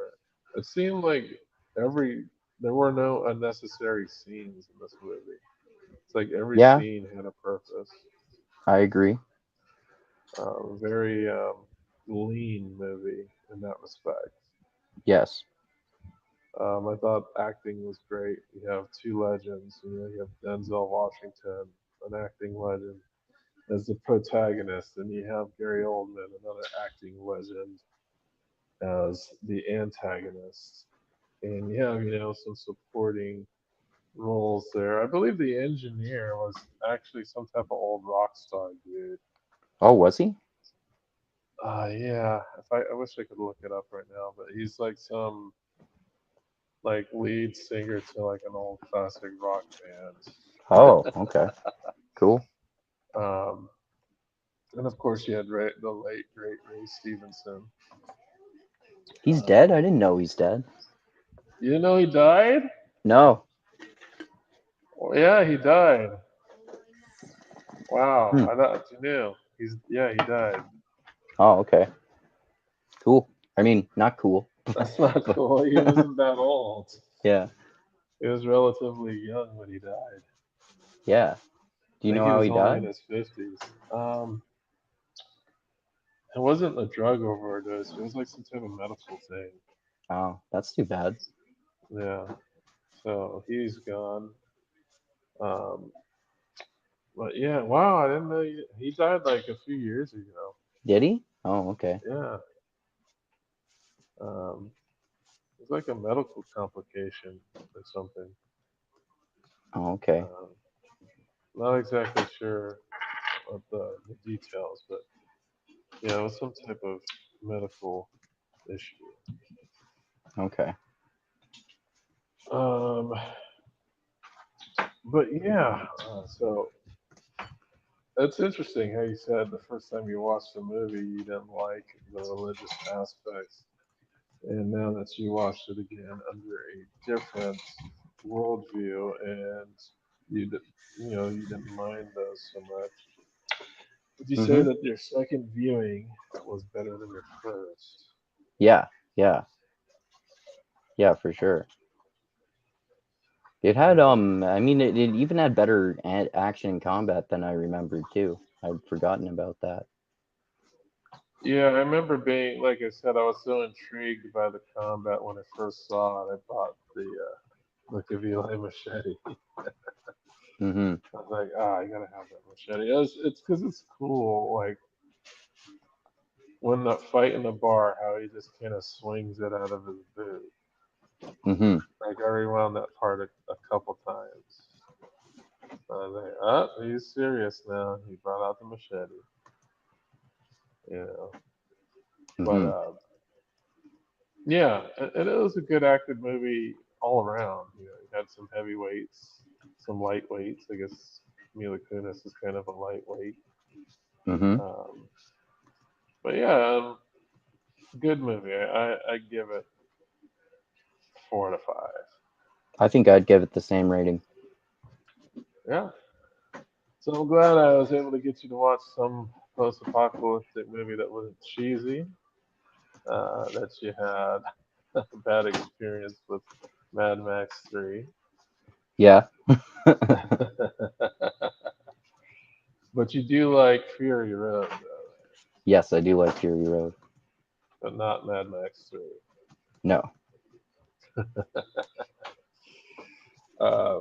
it seemed like every there were no unnecessary scenes in this movie. It's like every Yeah, scene had a purpose. I agree. Very lean movie in that respect. Yes. I thought acting was great. You have two legends. You have Denzel Washington, an acting legend, as the protagonist, and you have Gary Oldman, another acting legend, as the antagonist. And you have, some supporting roles there. I believe the engineer was actually some type of old rock star dude. Oh, was he? Yeah. I wish I could look it up right now, but he's like some like lead singer to like an old classic rock band. Oh, okay. Cool. Um, and of course, you had the late great Ray Stevenson. He's dead? I Um, didn't know he's dead. you didn't know he died? No. Well, yeah, he died. Wow, Hmm. I thought you knew. He died. Oh, okay. Cool. I mean, not cool. That's not But cool. He wasn't that old. yeah. He was relatively young when he died. Yeah. Do I you think know he how was he only in died? his 50s. It wasn't a drug overdose. It was like some type of medical thing. Oh, that's too bad. Yeah. So he's gone. Um, but yeah, wow, I didn't know he died like a few years ago. Did he? Oh, okay. Yeah. Um, it's like a medical complication or something. Oh, okay. Um, not exactly sure of the details, but yeah, it was some type of medical issue. Okay. Um, but yeah, so it's interesting how you said the first time you watched the movie you didn't like the religious aspects, and now that you watched it again under a different worldview, and you did, you didn't mind those so much. Would you say Mm-hmm. that your second viewing was better than your first? Yeah. Yeah. Yeah, for sure. It had Yeah. I mean it even had better action and combat than I remembered too. I'd forgotten about that. Yeah, I remember being, like I said, I was so intrigued by the combat when I first saw it. I bought the Kavili machete. Mm-hmm. I was like, ah, I gotta have that machete. It's because it's cool. Like when that fight in the bar, how he just kind of swings it out of his boot. Mm-hmm. Like I rewound that part a couple times. I was like, oh, he's serious now. He brought out the machete. You know, but Mm-hmm. yeah, and it was a good acted movie all around. You know, you had some heavyweights, some lightweights. I guess Mila Kunis is kind of a lightweight. Mm-hmm. Um, but yeah, good movie. I give it 4 to 5. I think I'd give it the same rating. Yeah. So I'm glad I was able to get you to watch some post-apocalyptic movie that wasn't cheesy. That you had a bad experience with Mad Max 3. Yeah. But you do like Fury Road, though, Yes, I do like Fury Road. but not Mad Max 3. No. Uh,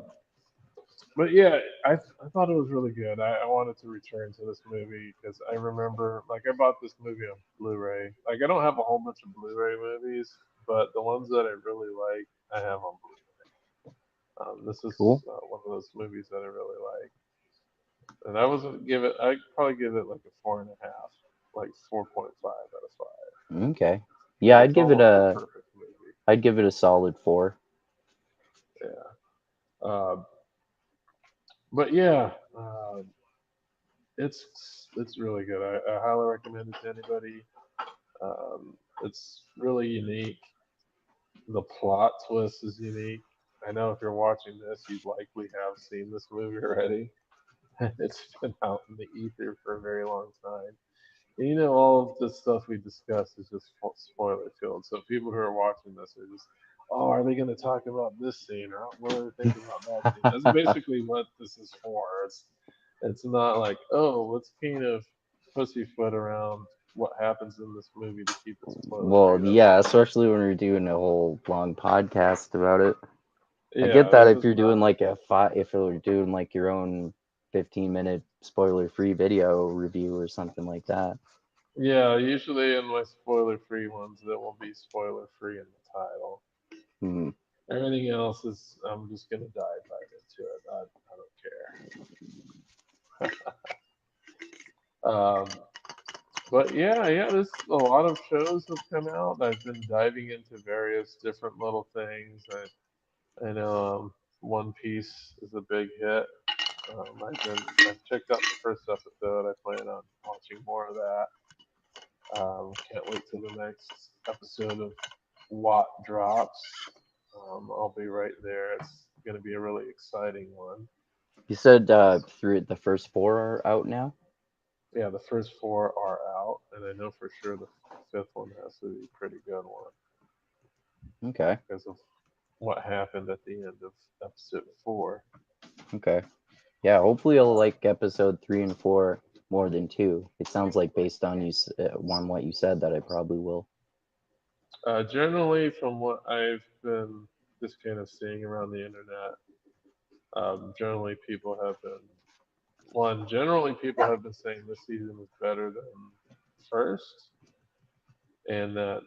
but yeah, I thought it was really good. I wanted to return to this movie because I remember, like, I bought this movie on Blu-ray. Like, I don't have a whole bunch of Blu-ray movies, but the ones that I really like, I have on Blu-ray. This is Cool. one of those movies that I really like, and I wasn't give it. I'd probably give it like a 4.5, like 4.5 out of 5. Okay. Yeah, Like it's almost the perfect movie. I'd give it a solid 4. Yeah. Uh, but yeah, it's really good. I highly recommend it to anybody. It's really unique. The plot twist is unique. I know if you're watching this, you'd likely have seen this movie already. It's been out in the ether for a very long time. And you know, all of the stuff we discussed is just spoiler filled. So people who are watching this are just, oh, are they going to talk about this scene or what are they thinking about that scene? That's basically what this is for. It's not like, oh, let's kind of pussyfoot around what happens in this movie to keep it spoiler free. Well, That's yeah, not it. especially when we're doing a whole long podcast about it. I get Yeah, that this if is you're not. doing like if you're doing like your own 15-minute spoiler-free video review or something like that. Yeah, usually in my spoiler free ones, that will be spoiler free in the title. Hmm. Everything else is, I'm just going to dive right into it. I don't care. But yeah, there's a lot of shows have come out. I've been diving into various different little things. I know One Piece is a big hit. I've checked out the first episode. I plan on watching more of that. Can't wait till the next episode of Watt drops. I'll be right there. It's going to be a really exciting one. You said through the first 4 are out now? Yeah, the first four are out, and I know for sure the fifth one has to be a pretty good one Okay. because of what happened at the end of episode 4. Okay. Yeah, hopefully I'll like episode 3 and 4 more than 2. It sounds like based on on what you said that I probably will. Generally, from what I've been just kind of seeing around the internet, generally people have been generally people have been saying this season is better than first, and that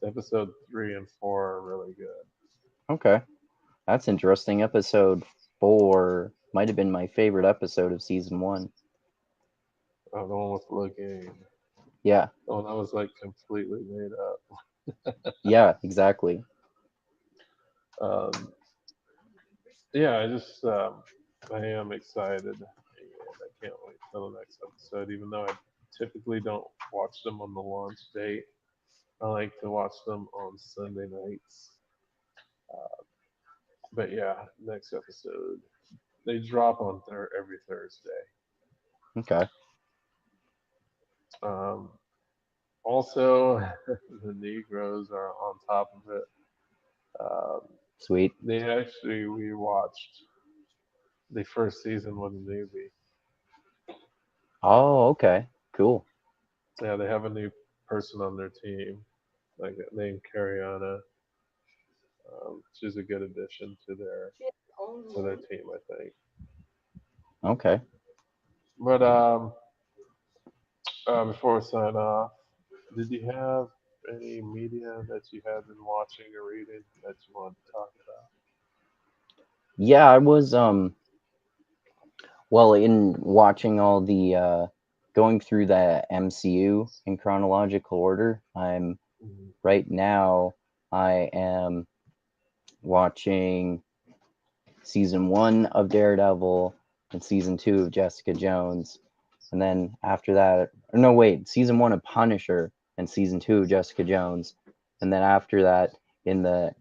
episode 3 and 4 are really good. Okay. That's interesting. Episode 4 might have been my favorite episode of season 1. The one with Logan, Yeah. the one that was like completely made up. Yeah, exactly. Um, yeah, I am excited, and I can't wait till the next episode. Even though I typically don't watch them on the launch date, I like to watch them on Sunday nights. But yeah, next episode they drop on every Thursday. Okay. Also, the Negroes are on top of it. Um, Sweet. we watched the first season with a newbie. Oh, okay. Cool. Yeah, they have a new person on their team, like named Cariana. She's a good addition to their team, I think. Okay. But before we sign off, did you have any media that you had been watching or reading that you wanted to talk Yeah, I was well in watching all the going through the MCU in chronological order. I'm about? Hmm. right now I am watching season 1 of Daredevil and season 2 of Jessica Jones. And then after that, or no, wait, season 1 of Punisher and season 2 of Jessica Jones. And then after that, in the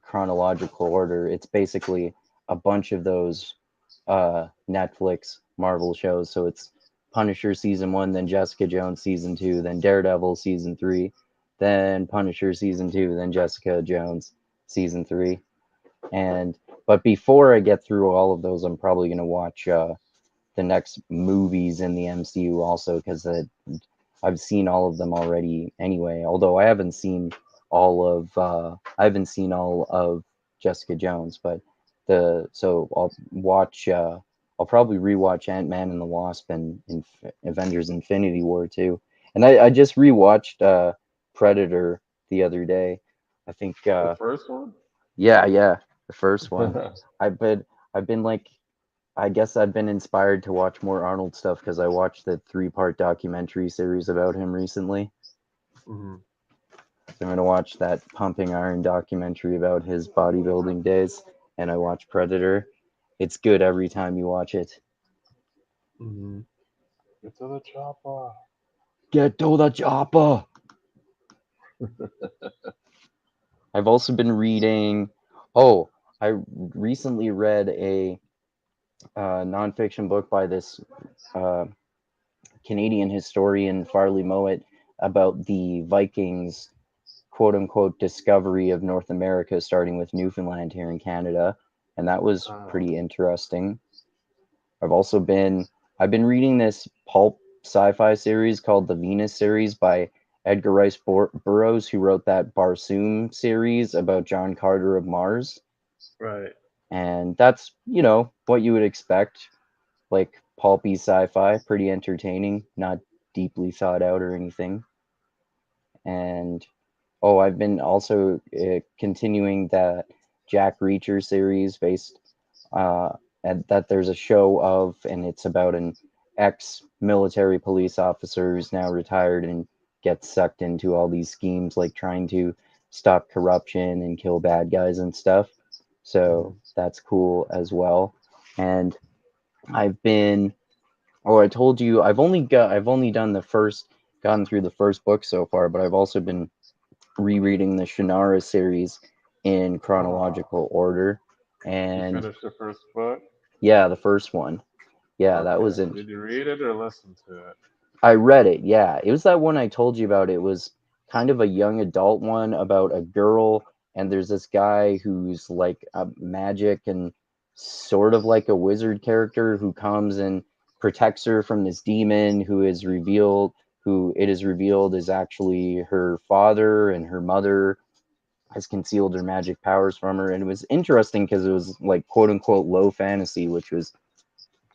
chronological order, it's basically a bunch of those Netflix Marvel shows. So it's Punisher season 1, then Jessica Jones season 2, then Daredevil season 3, then Punisher season 2, then Jessica Jones season 3. And but before I get through all of those, I'm probably going to watch the next movies in the MCU also because I've seen all of them already anyway. Although I haven't seen all of Jessica Jones, but the so I'll watch. I'll probably rewatch Ant-Man and the Wasp and Avengers: Infinity War too. And I just rewatched Predator the other day. I think The first one? yeah, the first one. I've been I've been like I guess I've been inspired to watch more Arnold stuff because I watched the 3-part documentary series about him recently. Hmm. So I'm gonna watch that Pumping Iron documentary about his bodybuilding days, and I watch Predator. It's good every time you watch it. Hmm. Get to the chopper. Get to the chopper. I've also been reading. Oh, I recently read a nonfiction book by this uh, Canadian historian Farley Mowat about the Vikings quote unquote discovery of North America, starting with Newfoundland here in Canada, and that was Uh, pretty interesting. I've also been reading this pulp sci-fi series called the Venus series by Edgar Rice Burroughs, who wrote that Barsoom series about John Carter of Mars, right. and that's what you would expect, like pulpy sci-fi, pretty entertaining, not deeply thought out or anything. And oh, I've been also continuing that Jack Reacher series based uh, that there's a show of, and it's about an ex-military police officer who's now retired and gets sucked into all these schemes, like trying to stop corruption and kill bad guys and stuff. So Hmm. that's cool as well. And I've been, oh, I told you I've only gotten through the first book so far, but I've also been rereading the Shannara series in Ah, chronological order. you And finished the first book? yeah, the first one. Yeah, that Okay. was in. Did you read it or listen to it? I read it. Yeah, it was that one I told you about. It was kind of a young adult one about a girl, and there's this guy who's like a magic and sort of like a wizard character who comes and protects her from this demon who it is revealed is actually her father, and her mother has concealed her magic powers from her. And it was interesting because it was like quote unquote low fantasy, which was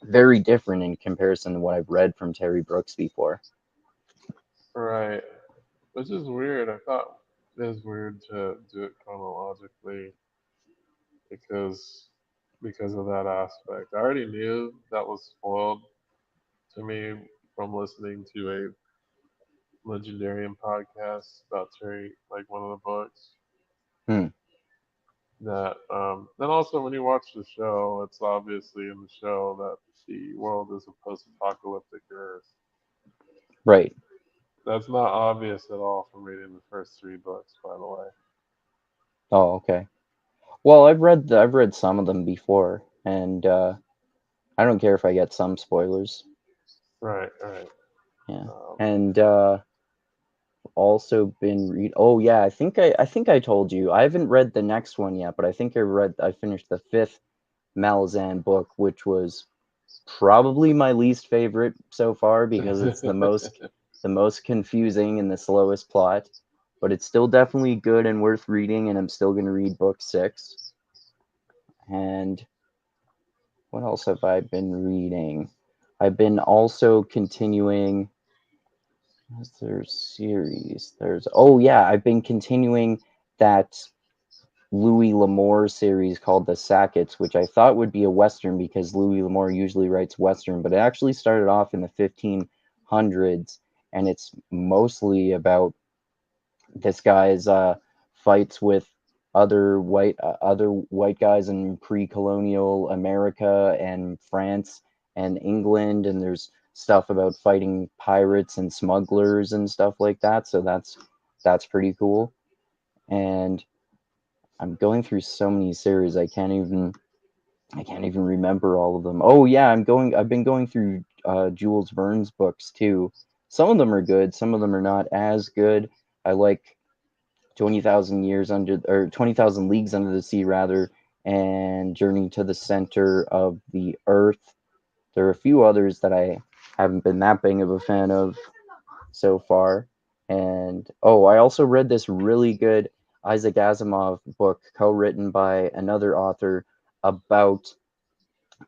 very different in comparison to what I've read from Terry Brooks before. Right. Which is weird. I thought it was weird to do it chronologically because because of that aspect. I already knew that was spoiled to me from listening to a Legendarium podcast about Terry, like one of the books. Hmm. That then also when you watch the show, it's obviously in the show that the world is a post-apocalyptic Earth. Right. That's not obvious at all from reading the first three books, by the way. Oh, okay. Well, I've read some of them before, and I don't care if I get some spoilers. Right, right. Yeah. Um, And also been read. Oh yeah, I think I told you. I haven't read the next one yet, but I finished the fifth Malazan book, which was probably my least favorite so far because it's the most confusing and the slowest plot. But it's still definitely good and worth reading, and I'm still going to read book 6. And what else have I been reading? I've been also continuing. What's their series? Oh yeah, I've been continuing that Louis L'Amour series called The Sackets, which I thought would be a Western because Louis L'Amour usually writes Western, but it actually started off in the 1500s, and it's mostly about this guy's fights with other white guys in pre-colonial America and France and England, and there's stuff about fighting pirates and smugglers and stuff like that. So that's pretty cool. And I'm going through so many series I can't even remember all of them. Oh yeah, I've been going through Jules Verne's books too. Some of them are good, some of them are not as good. I like 20,000 years under or 20,000 leagues under the sea rather, and Journey to the Center of the Earth. There are a few others that I haven't been that big of a fan of so far. And oh, I also read this really good Isaac Asimov book co-written by another author about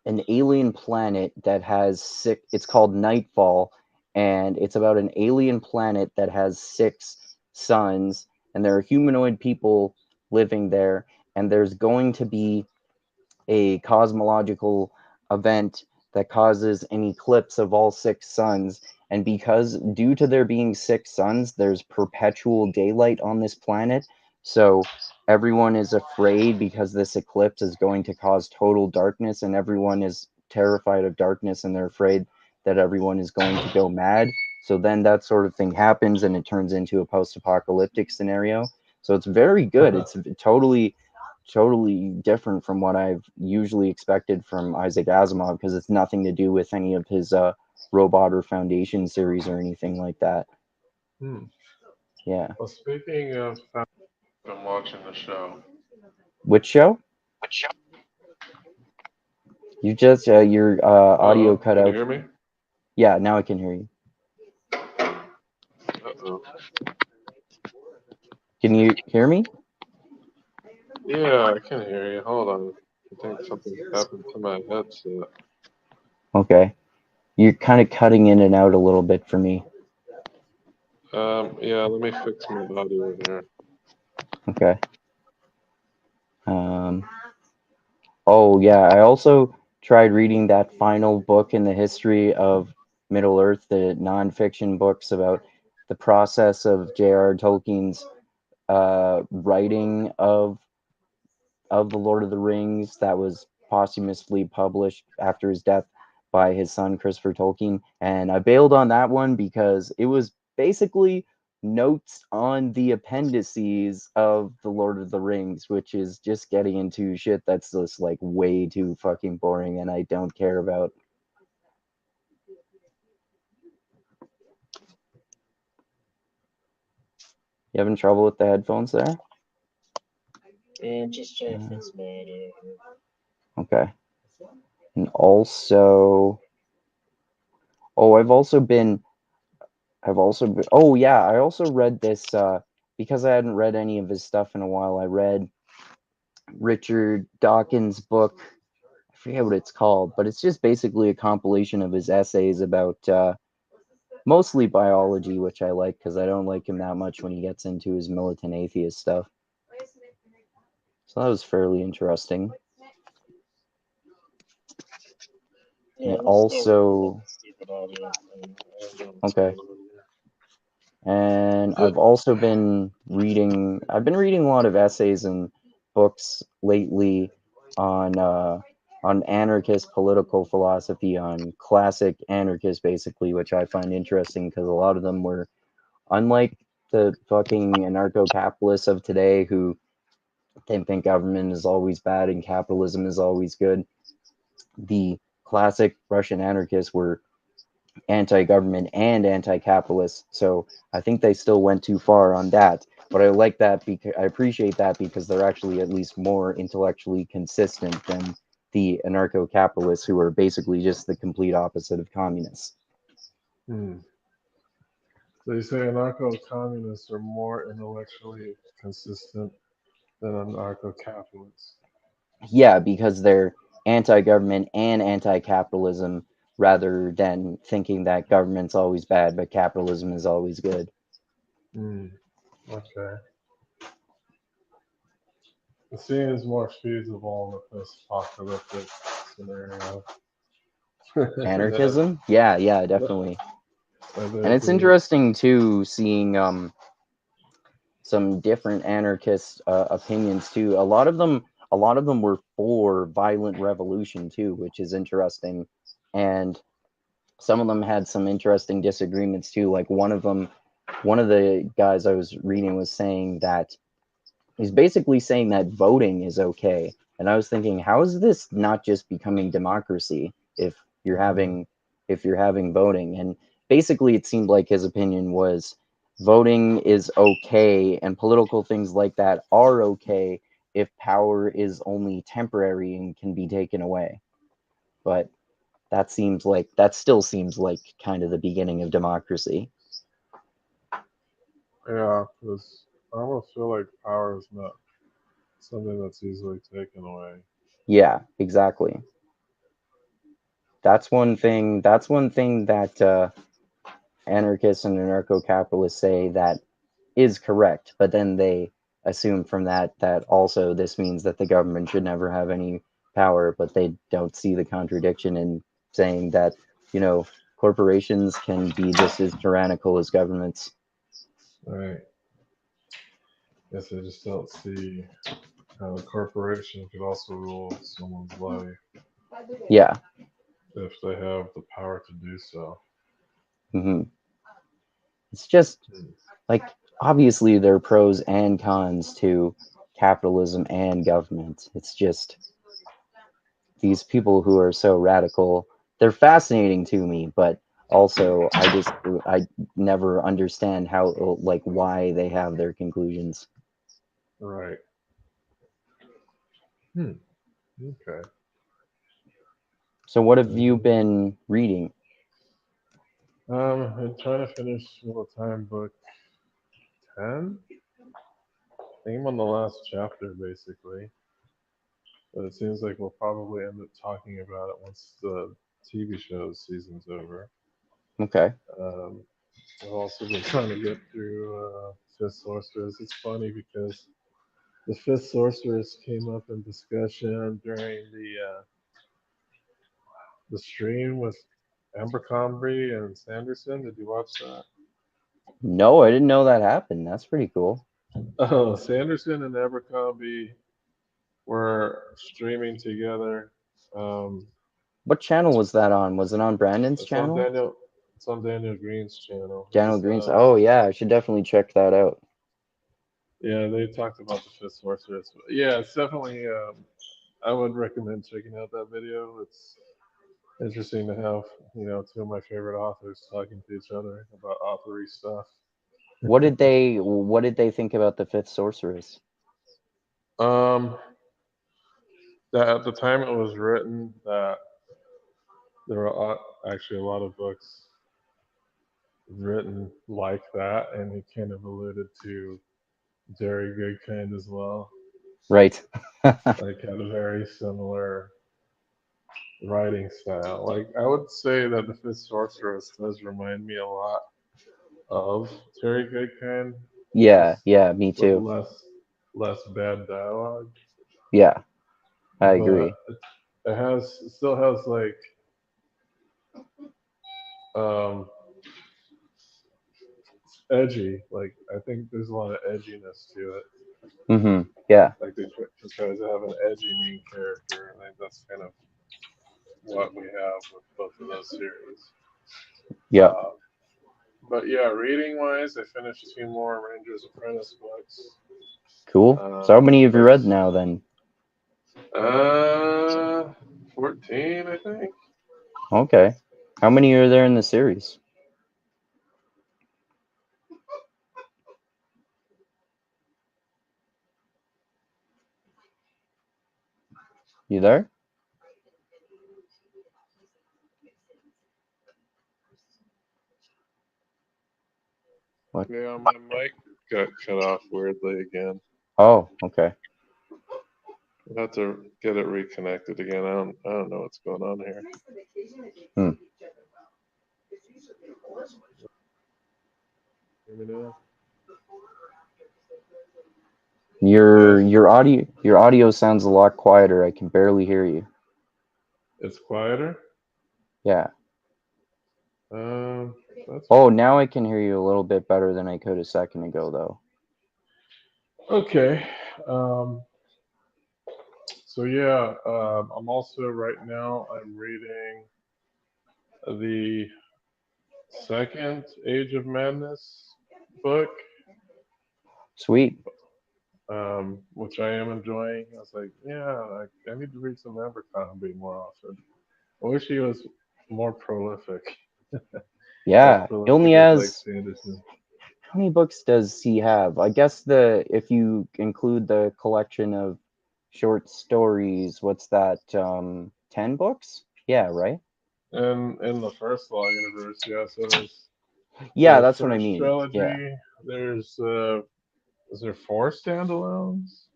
an alien planet that has six. It's called Nightfall, and it's about an alien planet that has 6 suns, and there are humanoid people living there, and there's going to be a cosmological event that causes an eclipse of all 6 suns. And because, due to there being 6 suns, there's perpetual daylight on this planet. So everyone is afraid because this eclipse is going to cause total darkness, and everyone is terrified of darkness and they're afraid that everyone is going to go mad. So then that sort of thing happens and it turns into a post apocalyptic scenario. So it's very good. It's totally different from what I've usually expected from Isaac Asimov because it's nothing to do with any of his Robot or Foundation series or anything like that. Hmm. Yeah. Well, speaking of, I'm watching the show. Which show? You just your audio Uh-oh, cut can you out. hear me? Yeah, now I can hear you. Uh-oh. Can you hear me? Yeah, I can hear you. Hold on. I think something happened to my headset. Okay. You're kind of cutting in and out a little bit for me. Yeah, let me fix my audio here. Okay. Um. Oh yeah, I also tried reading that final book in the history of Middle Earth, the nonfiction books about the process of J.R. Tolkien's writing of the Lord of the Rings that was posthumously published after his death by his son Christopher Tolkien. And I bailed on that one because it was basically notes on the appendices of the Lord of the Rings, which is just getting into shit that's just like way too fucking boring and I don't care about. You having trouble with the headphones there? And just trying to Uh, fix my audio. okay. And also, oh, oh yeah, I also read this because I hadn't read any of his stuff in a while. I read Richard Dawkins' book. I forget what it's called, but it's just basically a compilation of his essays about mostly biology, which I like because I don't like him that much when he gets into his militant atheist stuff. So that was fairly interesting. Yeah, And this still also, stupid audio. I don't know what's okay. going on here. And I've been reading a lot of essays and books lately on uh, on anarchist political philosophy, on classic anarchists, basically, which I find interesting because a lot of them were, unlike the fucking anarcho-capitalists of today who think government is always bad and capitalism is always good. The classic Russian anarchists were anti-government and anti-capitalist. So I think they still went too far on that. But I like that because I appreciate that because they're actually at least more intellectually consistent than the anarcho-capitalists who are basically just the complete opposite of communists. Hmm. So you say anarcho-communists are more intellectually consistent than anarcho-capitalists. Yeah, because they're anti-government and anti-capitalism rather than thinking that government's always bad but capitalism is always good. Hmm. Okay. It seems more feasible in a post-apocalyptic scenario. that, Anarchism? Yeah, yeah, that, definitely. that And they it's do. interesting too seeing some different anarchist opinions too. A lot of them were for violent revolution too, which is interesting. And some of them had some interesting disagreements too. Like one of the guys I was reading was saying that he's basically saying that voting is okay. And I was thinking, how is this not just becoming democracy if you're Mhm. having voting? And basically it seemed like his opinion was voting is okay and political things like that are okay if power is only temporary and can be taken away. But that still seems like kind of the beginning of democracy. Yeah, because I almost feel like power is not something that's easily taken away. Yeah, exactly. That's one thing that anarchists and anarcho-capitalists say that is correct, but then they assume from that also this means that the government should never have any power, but they don't see the contradiction in saying that, you know, corporations can be just as tyrannical as governments. Right. Guess I just don't see how a corporation could also rule someone's life Yeah. if they have the power to do so. hmm It's just Hmm. like obviously there are pros and cons to capitalism and government. It's just these people who are so radical, they're fascinating to me, but also I never understand how like why they have their conclusions. Right. Hmm. Okay. So what have you Um, been reading? I'm trying to finish Wheel of Time book 10. I think I'm on the last chapter basically, but it seems like we'll probably end up talking about it once the TV show season's over. Okay. Um, I've also been trying to get through Fifth Sorceress. It's funny because the Fifth Sorceress came up in discussion during the stream with Abercrombie and Sanderson. Did you watch that? No, I didn't know that happened. That's pretty cool. Oh, Sanderson and Abercrombie were streaming together. Um, What channel was that on? Was it on Brandon's it's on channel? Daniel. It's on Daniel Green's channel. Daniel Green's. Oh yeah, I should definitely check that out. Yeah, they talked about the Fifth Sorceress. Yeah, it's definitely. I would recommend checking out that video. It's interesting to have two of my favorite authors talking to each other about authory stuff. What did they think about the Fifth Sorceress? Um, that at the time it was written, that there were actually a lot of books written like that, and he kind of alluded to Jerry Goodkind as well. Right. Like had a very similar writing style. Like I would say that the Fifth Sorceress does remind me a lot of Terry Goodkind, Yeah, just yeah, me with too. less bad dialogue. Yeah, I But agree. it still has like um it's edgy. Like I think there's a lot of edginess to it. Yeah, Like they try to have an edgy main character, and I think that's kind of what we have with both of those series. yeah. Uh, but yeah, reading wise, I finished two more Ranger's Apprentice books. Cool. So how many have you read First, now then? uh, 14, I think. Okay. How many are there in the series? You there? What? Yeah, my mic got cut off weirdly again. Oh, okay. I have to get it reconnected again. I don't know what's going on here. Hmm. Hear me now? Your audio sounds a lot quieter. I can barely hear you. It's quieter. Yeah. That's Oh, now I can hear you a little bit better than I could a second ago, though. okay. So yeah, I'm also right now I'm reading the second Age of Madness book, Sweet. which I am enjoying. I was like, yeah, I need to read some Abercrombie more often. I wish he was more prolific, as Yeah. He only prolific as like has Sanderson. how many books does he have? I guess if you include the collection of short stories, what's that? 10 books? Yeah, right? And in the first Law universe, yeah. So there's Yeah, the that's what I first mean. Yeah. trilogy. There's is there four standalones?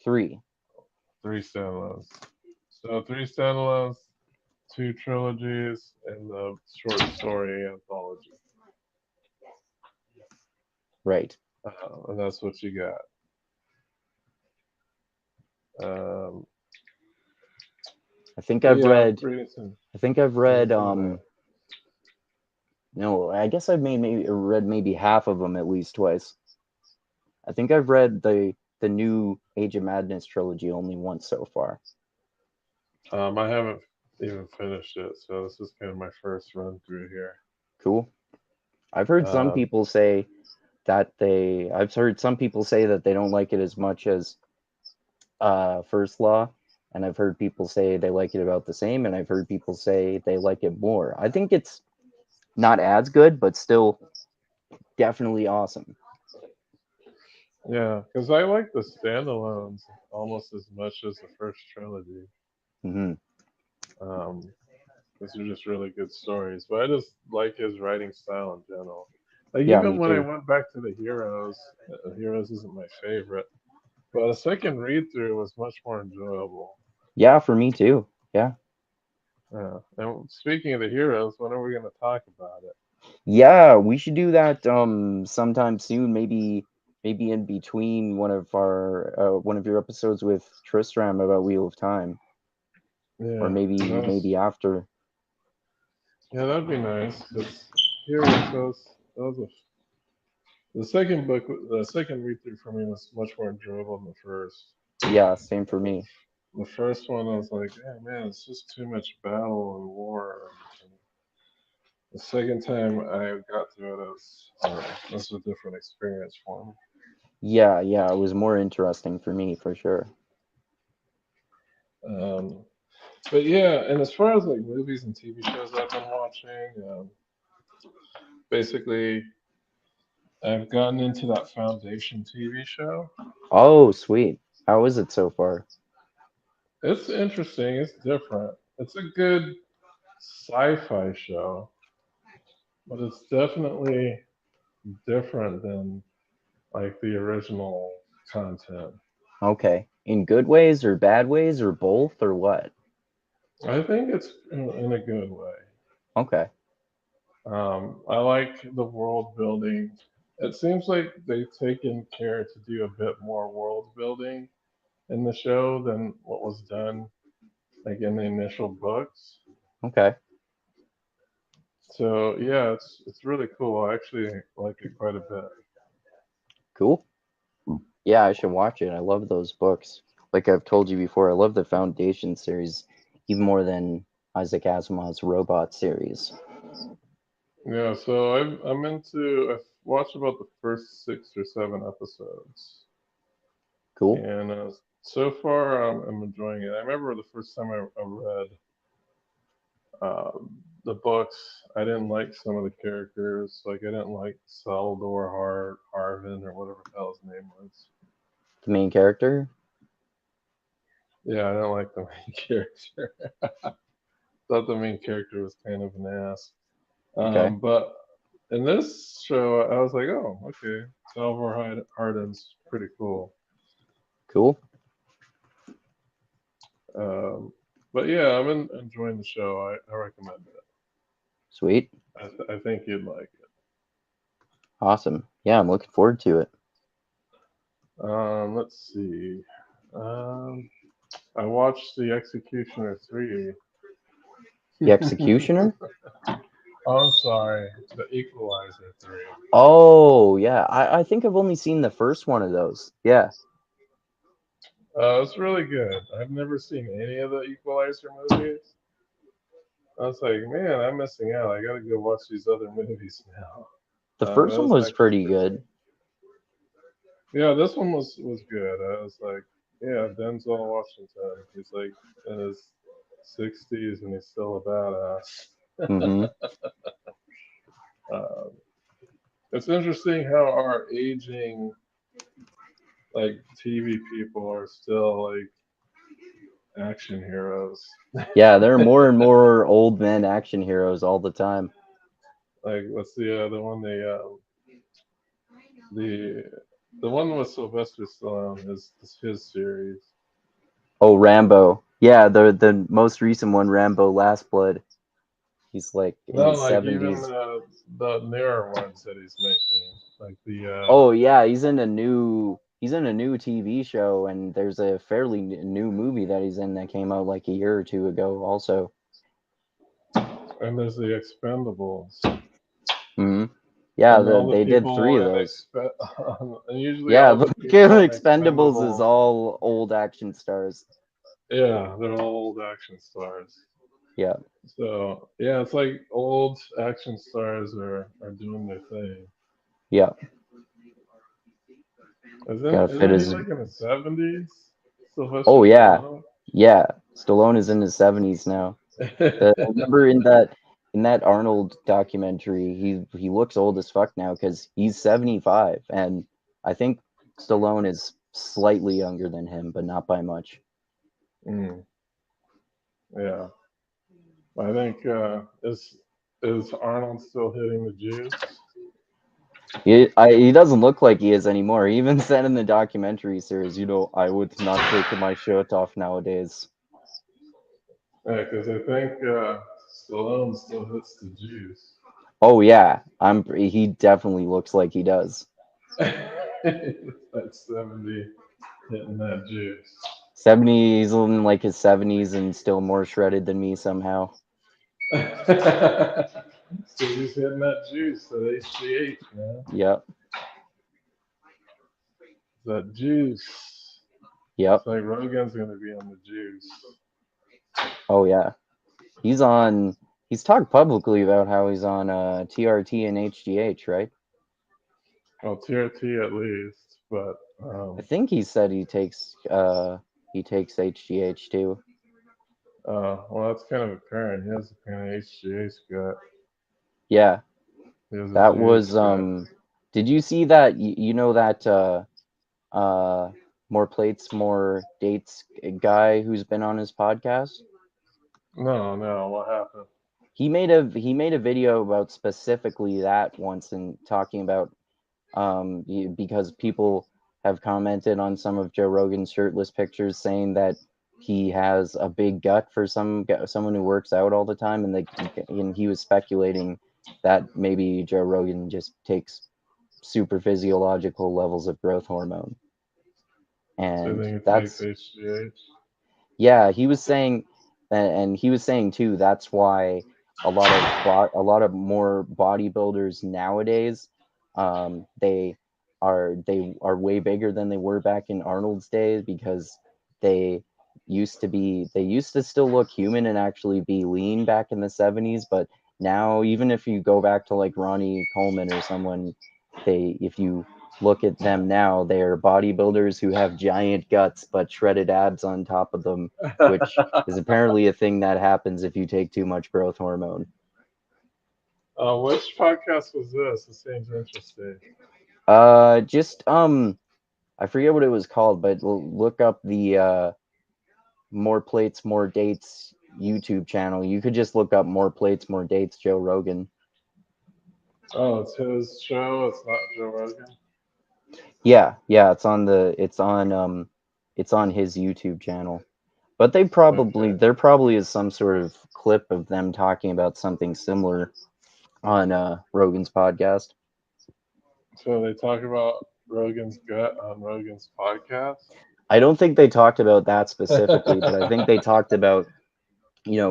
3. Three standalones. So three standalones, two trilogies, and the short story anthology. Right. And that's what you got. I think But I've yeah, read reading some, I think I've reading read some of that. no, I guess I've read maybe half of them at least twice. I think I've read the new Age of Madness trilogy only once so far. I haven't even finished it, so this is kind of my first run through here. Cool. I've heard some Um, people say I've heard some people say that they don't like it as much as First Law, and I've heard people say they like it about the same, and I've heard people say they like it more. I think it's not as good, but still definitely awesome. yeah, because I like the standalones almost as much as the first trilogy. Hmm. Um, those are just really good stories. But I just like his writing style in general. Like Yeah, even me when I too. went back to the Heroes, Heroes isn't my favorite, but a second read through was much more enjoyable. Yeah, for me too. Yeah. Yeah. And speaking of the Heroes, when are we going to talk about it? Yeah, we should do that sometime soon, maybe in between one of your episodes with Tristram about Wheel of Time, or Yeah, maybe after. yeah, that'd be nice. Cause Heroes was the second book, the second read through for me was much more enjoyable than the first. Yeah, same for me. The first one, I was like, yeah, man, it's just too much battle and war. And the second time I got through it, it was a different experience for me. Yeah, it was more interesting for me for sure. Um, but yeah, and as far as like movies and TV shows I've been watching, basically I've gotten into that Foundation TV show. Oh, sweet. How is it so far? It's interesting. It's different. It's a good sci-fi show, but it's definitely different than like the original content. Okay. In good ways or bad ways or both or what? I think it's in a good way. Okay. I like the world building. It seems like they've taken care to do a bit more world building in the show than what was done like in the initial books. Okay. So yeah, it's really cool. I actually like it quite a bit. Cool. Yeah, I should watch it. I love those books. Like I've told you before, I love the Foundation series even more than Isaac Asimov's Robot series. Yeah, so I've watched about the first 6 or 7 episodes, Cool. and so far I'm enjoying it. I remember the first time I read uh, the books, I didn't like some of the characters. Like I didn't like Salvador Harvin or whatever the hell his name was. The main character? Yeah, I didn't like the main character. Thought the main character was kind of an ass. Okay. But in this show, I was like, oh, okay, Salvador Hardin's pretty cool. Cool. Um, but yeah, enjoying the show. I recommend it. Sweet. I think you'd like it. Awesome. Yeah, I'm looking forward to it. Let's see. Um, I watched The Executioner 3. The Executioner? Oh, I'm sorry. The Equalizer 3. Oh, yeah. I think I've only seen the first one of those. Yeah. It's really good. I've never seen any of the Equalizer movies. I was like, man, I'm missing out. I gotta go watch these other movies now. The first That one was was actually pretty good. Yeah, this one was good. I was like, yeah, Denzel Washington. He's like in his 60s and he's still a badass. Mm-hmm. Um, it's interesting how our aging like TV people are still like action heroes. Yeah, there are more and more old men action heroes all the time. Like what's the one the the one with Sylvester Stallone is his series. Oh, Rambo. Yeah, the most recent one, Rambo Last Blood. He's like in No, his like even 70s. the newer ones that he's making, like the Oh yeah, he's in a new TV show, and there's a fairly new movie that he's in that came out like a year or two ago also. and there's the Expendables. Hmm. Yeah, And all the they did people 3 of in those. and usually Yeah, all the the people in Expendables is Expendables, all old action stars. yeah, they're all old action stars. Yeah, So yeah, it's like old action stars are doing their thing. yeah. Gotta fit Isn't he his. like in the 70s? Sylvester Oh yeah, Stallone. yeah. Stallone is in his 70s now. I remember in that Arnold documentary, he looks old as fuck now because he's 75, and I think Stallone is slightly younger than him, but not by much. Mm, yeah, I think is Arnold still hitting the juice? He doesn't look like he is anymore. He even said in the documentary series, I would not take my shirt off nowadays. Yeah, because I think Stallone still hits the juice. Oh yeah, he definitely looks like he does. That's 70 hitting that juice. 70, he's in like his 70s and still more shredded than me somehow. So he's hitting that juice, that HGH, man. Yep. That juice. Yep. It's like Rogan's gonna be on the juice. Oh yeah. He's talked publicly about how he's on TRT and HGH, right? Well, TRT at least, but I think he said he takes HGH too. well, that's kind of apparent. He has a kind of HGH gut. Yeah. He has a That juice was gut. did you see that you know that more plates, more dates guy who's been on his podcast? No, what happened? He made a video about specifically that once and talking about because people have commented on some of Joe Rogan's shirtless pictures saying that he has a big gut for someone who works out all the time, and he was speculating that maybe Joe Rogan just takes super physiological levels of growth hormone, So you and think it takes that's HGH? yeah, he was saying, and he was saying too. That's why a lot of more bodybuilders nowadays, they are way bigger than they were back in Arnold's days because they they used to still look human and actually be lean back in the 70s, but now even if you go back to like Ronnie Coleman or someone, if you look at them now, they are bodybuilders who have giant guts but shredded abs on top of them, which is apparently a thing that happens if you take too much growth hormone. Which podcast was this? This seems interesting. Just I forget what it was called, but look up the More Plates, More Dates YouTube channel. You could just look up More Plates, More Dates Joe Rogan. Oh, it's his show. It's not Joe Rogan. Yeah, it's on his YouTube channel. But there probably is some sort of clip of them talking about something similar on Rogan's podcast. So they talk about Rogan's gut on Rogan's podcast. I don't think they talked about that specifically, but I think they talked about,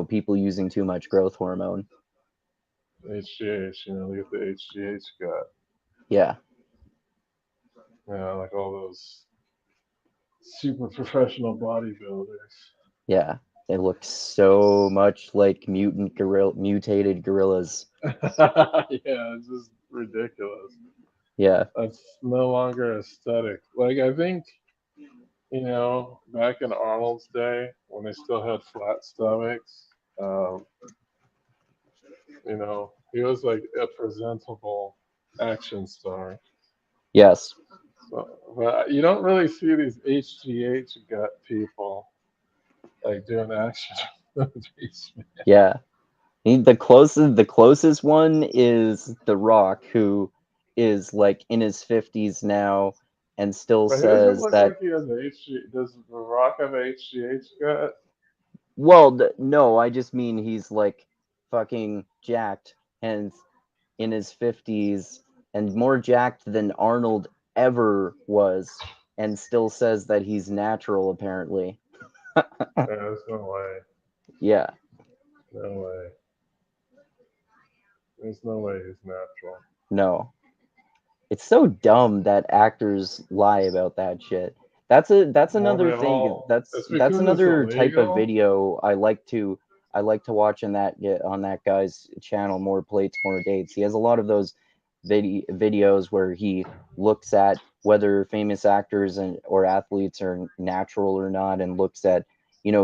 people using too much growth hormone. HGH, look at the HGH gut. Yeah. Yeah, like all those super professional bodybuilders. Yeah. They look so much like mutated gorillas. Yeah, it's just ridiculous. Yeah. That's no longer aesthetic. Like, I think, back in Arnold's day, when they still had flat stomachs, he was like a presentable action star. Yes. So, but you don't really see these HGH gut people like doing action movies. Yeah. The closest one is The Rock, who is like in his 50s now and still But he doesn't says look that. like he has a HG. Does The Rock have a HGH gut? Well, no, I just mean he's like fucking jacked and in his 50s and more jacked than Arnold ever was and still says that he's natural, apparently. There's no way. Yeah. No way. There's no way he's natural. No. It's so dumb that actors lie about that shit. That's another thing. It's That's because it's another type of illegal. video I like to watch on that guy's channel, More Plates, More Dates. He has a lot of those videos where he looks at whether famous actors or athletes are natural or not, and looks at,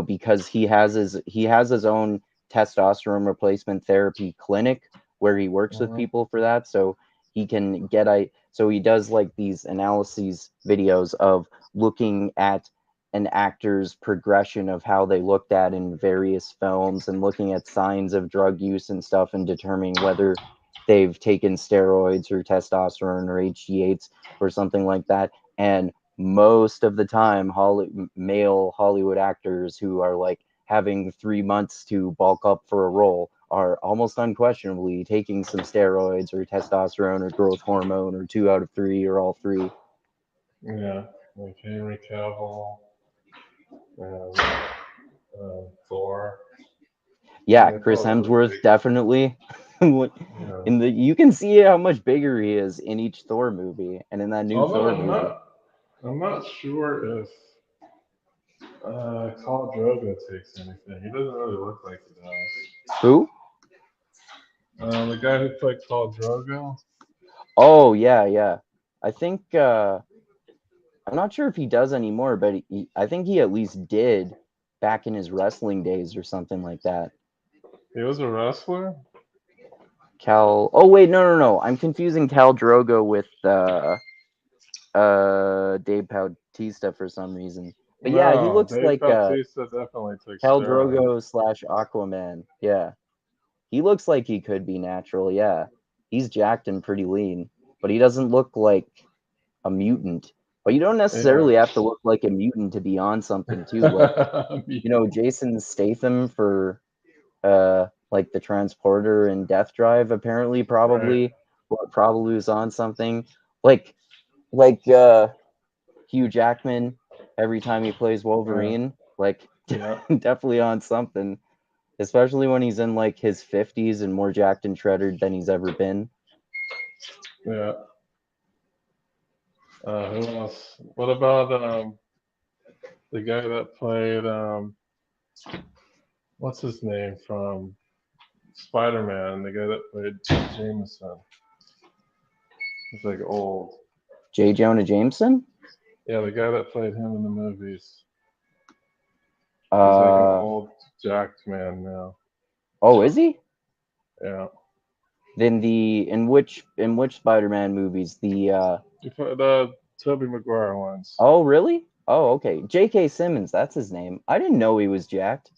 because he has his own testosterone replacement therapy clinic where he works with people for that, so he can so he does like these analyses videos of looking at an actor's progression of how they looked at in various films and looking at signs of drug use and stuff and determining whether they've taken steroids or testosterone or HGH or something like that. And most of the time, male Hollywood actors who are like having 3 months to bulk up for a role are almost unquestionably taking some steroids or testosterone or growth hormone or 2 out of 3 or all 3. Yeah, like Henry Cavill and Thor. Yeah, They Chris probably Hemsworth take- definitely. You can see how much bigger he is in each Thor movie and in that new Although Thor movie. I'm not sure if Khal Drogo takes anything. He doesn't really look like he does. Who? The guy who played Khal Drogo. Oh, yeah. I think I'm not sure if he does anymore, but I think he at least did back in his wrestling days or something like that. He was a wrestler? Oh wait, no. I'm confusing Cal Drogo with Dave Bautista for some reason. But yeah, he looks Dave like Bautista definitely took Cal steroids. Drogo / Aquaman. Yeah. He looks like he could be natural, yeah. He's jacked and pretty lean, but he doesn't look like a mutant. But you don't necessarily have to look like a mutant to be on something too. Like, Jason Statham for like the Transporter and Death Drive apparently probably was on something. Like Hugh Jackman every time he plays Wolverine, definitely on something. Especially when he's in like his 50s and more jacked and shredded than he's ever been. Yeah. Who else? What about the guy that played what's his name from Spider-Man? The guy that played Jameson. He's like old. J. Jonah Jameson? Yeah, the guy that played him in the movies. He's like an old jacked man now. Oh, is he? Yeah. Then in which Spider-Man movies? The Tobey Maguire ones. Oh, really? Oh, okay. J.K. Simmons, that's his name. I didn't know he was jacked.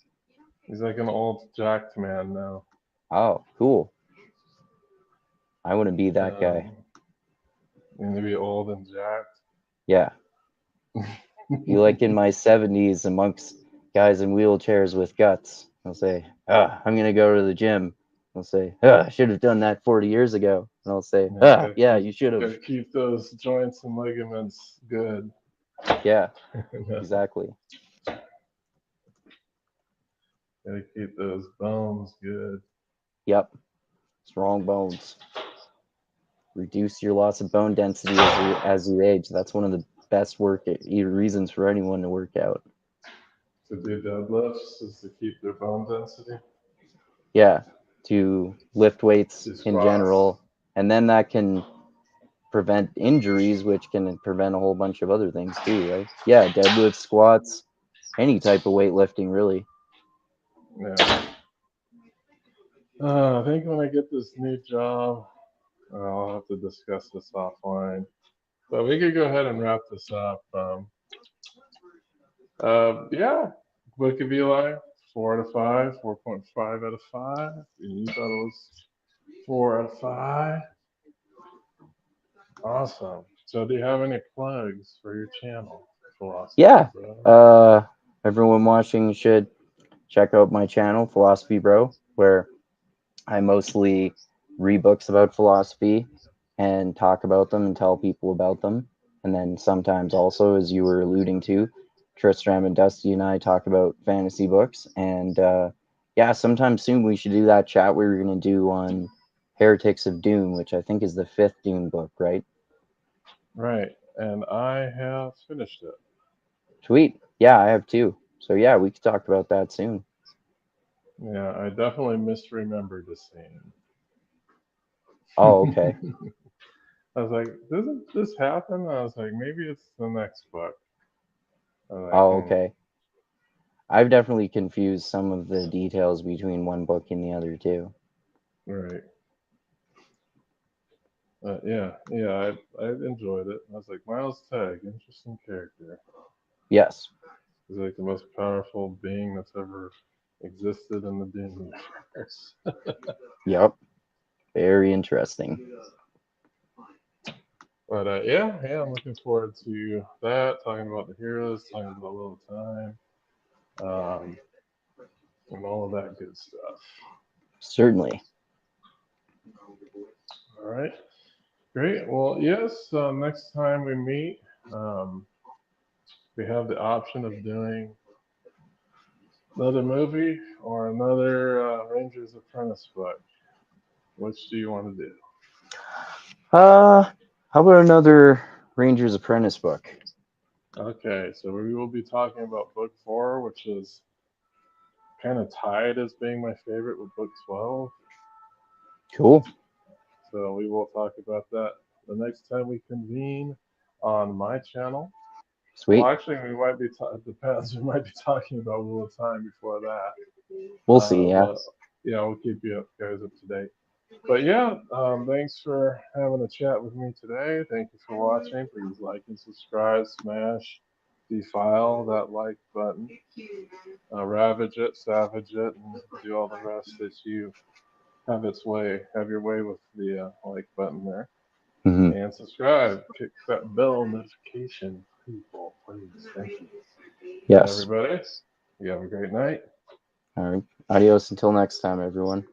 He's like an old jacked man now. Oh, cool. I wouldn't be that guy. And to be old and jacked. Yeah. Be like in my 70s amongst guys in wheelchairs with guts. I'll say, I'm going to go to the gym. I'll say, I should have done that 40 years ago. And I'll say, yeah, you should have. Gotta keep those joints and ligaments good. Yeah, exactly. Gotta keep those bones good. Yep. Strong bones. Reduce your loss of bone density as you age. That's one of the best reasons for anyone to work out. To do deadlifts is to keep their bone density. Yeah, to lift weights Do in squats. general, and then that can prevent injuries, which can prevent a whole bunch of other things too, right? Yeah, deadlifts, squats, any type of weightlifting, really. Yeah. I think when I get this new job, I'll have to discuss this offline. But we could go ahead and wrap this up. Yeah, Book of Eli, 4 out of 5, 4.5 out of 5. And you thought it was 4 out of 5. Awesome. So, do you have any plugs for your channel, Philosophy Yeah. Bro? Everyone watching should check out my channel, Philosophy Bro, where I mostly read books about philosophy and talk about them and tell people about them. And then sometimes also, as you were alluding to, Tristram and Dusty and I talk about fantasy books. And yeah, sometime soon we should do that chat we were going to do on Heretics of Dune, which I think is the 5th Dune book, right? Right. And I have finished it. Sweet. Yeah, I have too. So yeah, we could talk about that soon. Yeah, I definitely misremembered the scene. Oh, okay. I was like, doesn't this happen? I was like, maybe it's the next book. I was like, Oh, okay. I've definitely confused some of the details between one book and the other too. Right. Yeah, I enjoyed it. I was like, Miles Teg, interesting character. Yes. He's like the most powerful being that's ever existed in the Dune universe. Yep. Very interesting. But yeah, I'm looking forward to that. Talking about the heroes, talking about a little time, and all of that good stuff. Certainly. All right, great. Well, yes. Next time we meet, um, we have the option of doing another movie or another Ranger's Apprentice book. Which do you want to do? How about another Ranger's Apprentice book? Okay, so we will be talking about book 4, which is kind of tied as being my favorite with book 12. Cool. So we will talk about that the next time we convene on my channel. Sweet. Well, actually, we might be depends. We might be talking about Wheel of Time before that. We'll see. Yeah. But yeah, we'll keep you guys up to date. But yeah, thanks for having a chat with me today. Thank you for watching. Please like and subscribe, smash, defile that like button, ravage it, savage it, and do all the rest that you have your way with the like button there. Mm-hmm. And subscribe, click that bell notification, people, please. Thank you. Yes. Everybody, you have a great night. All right. Adios until next time, everyone.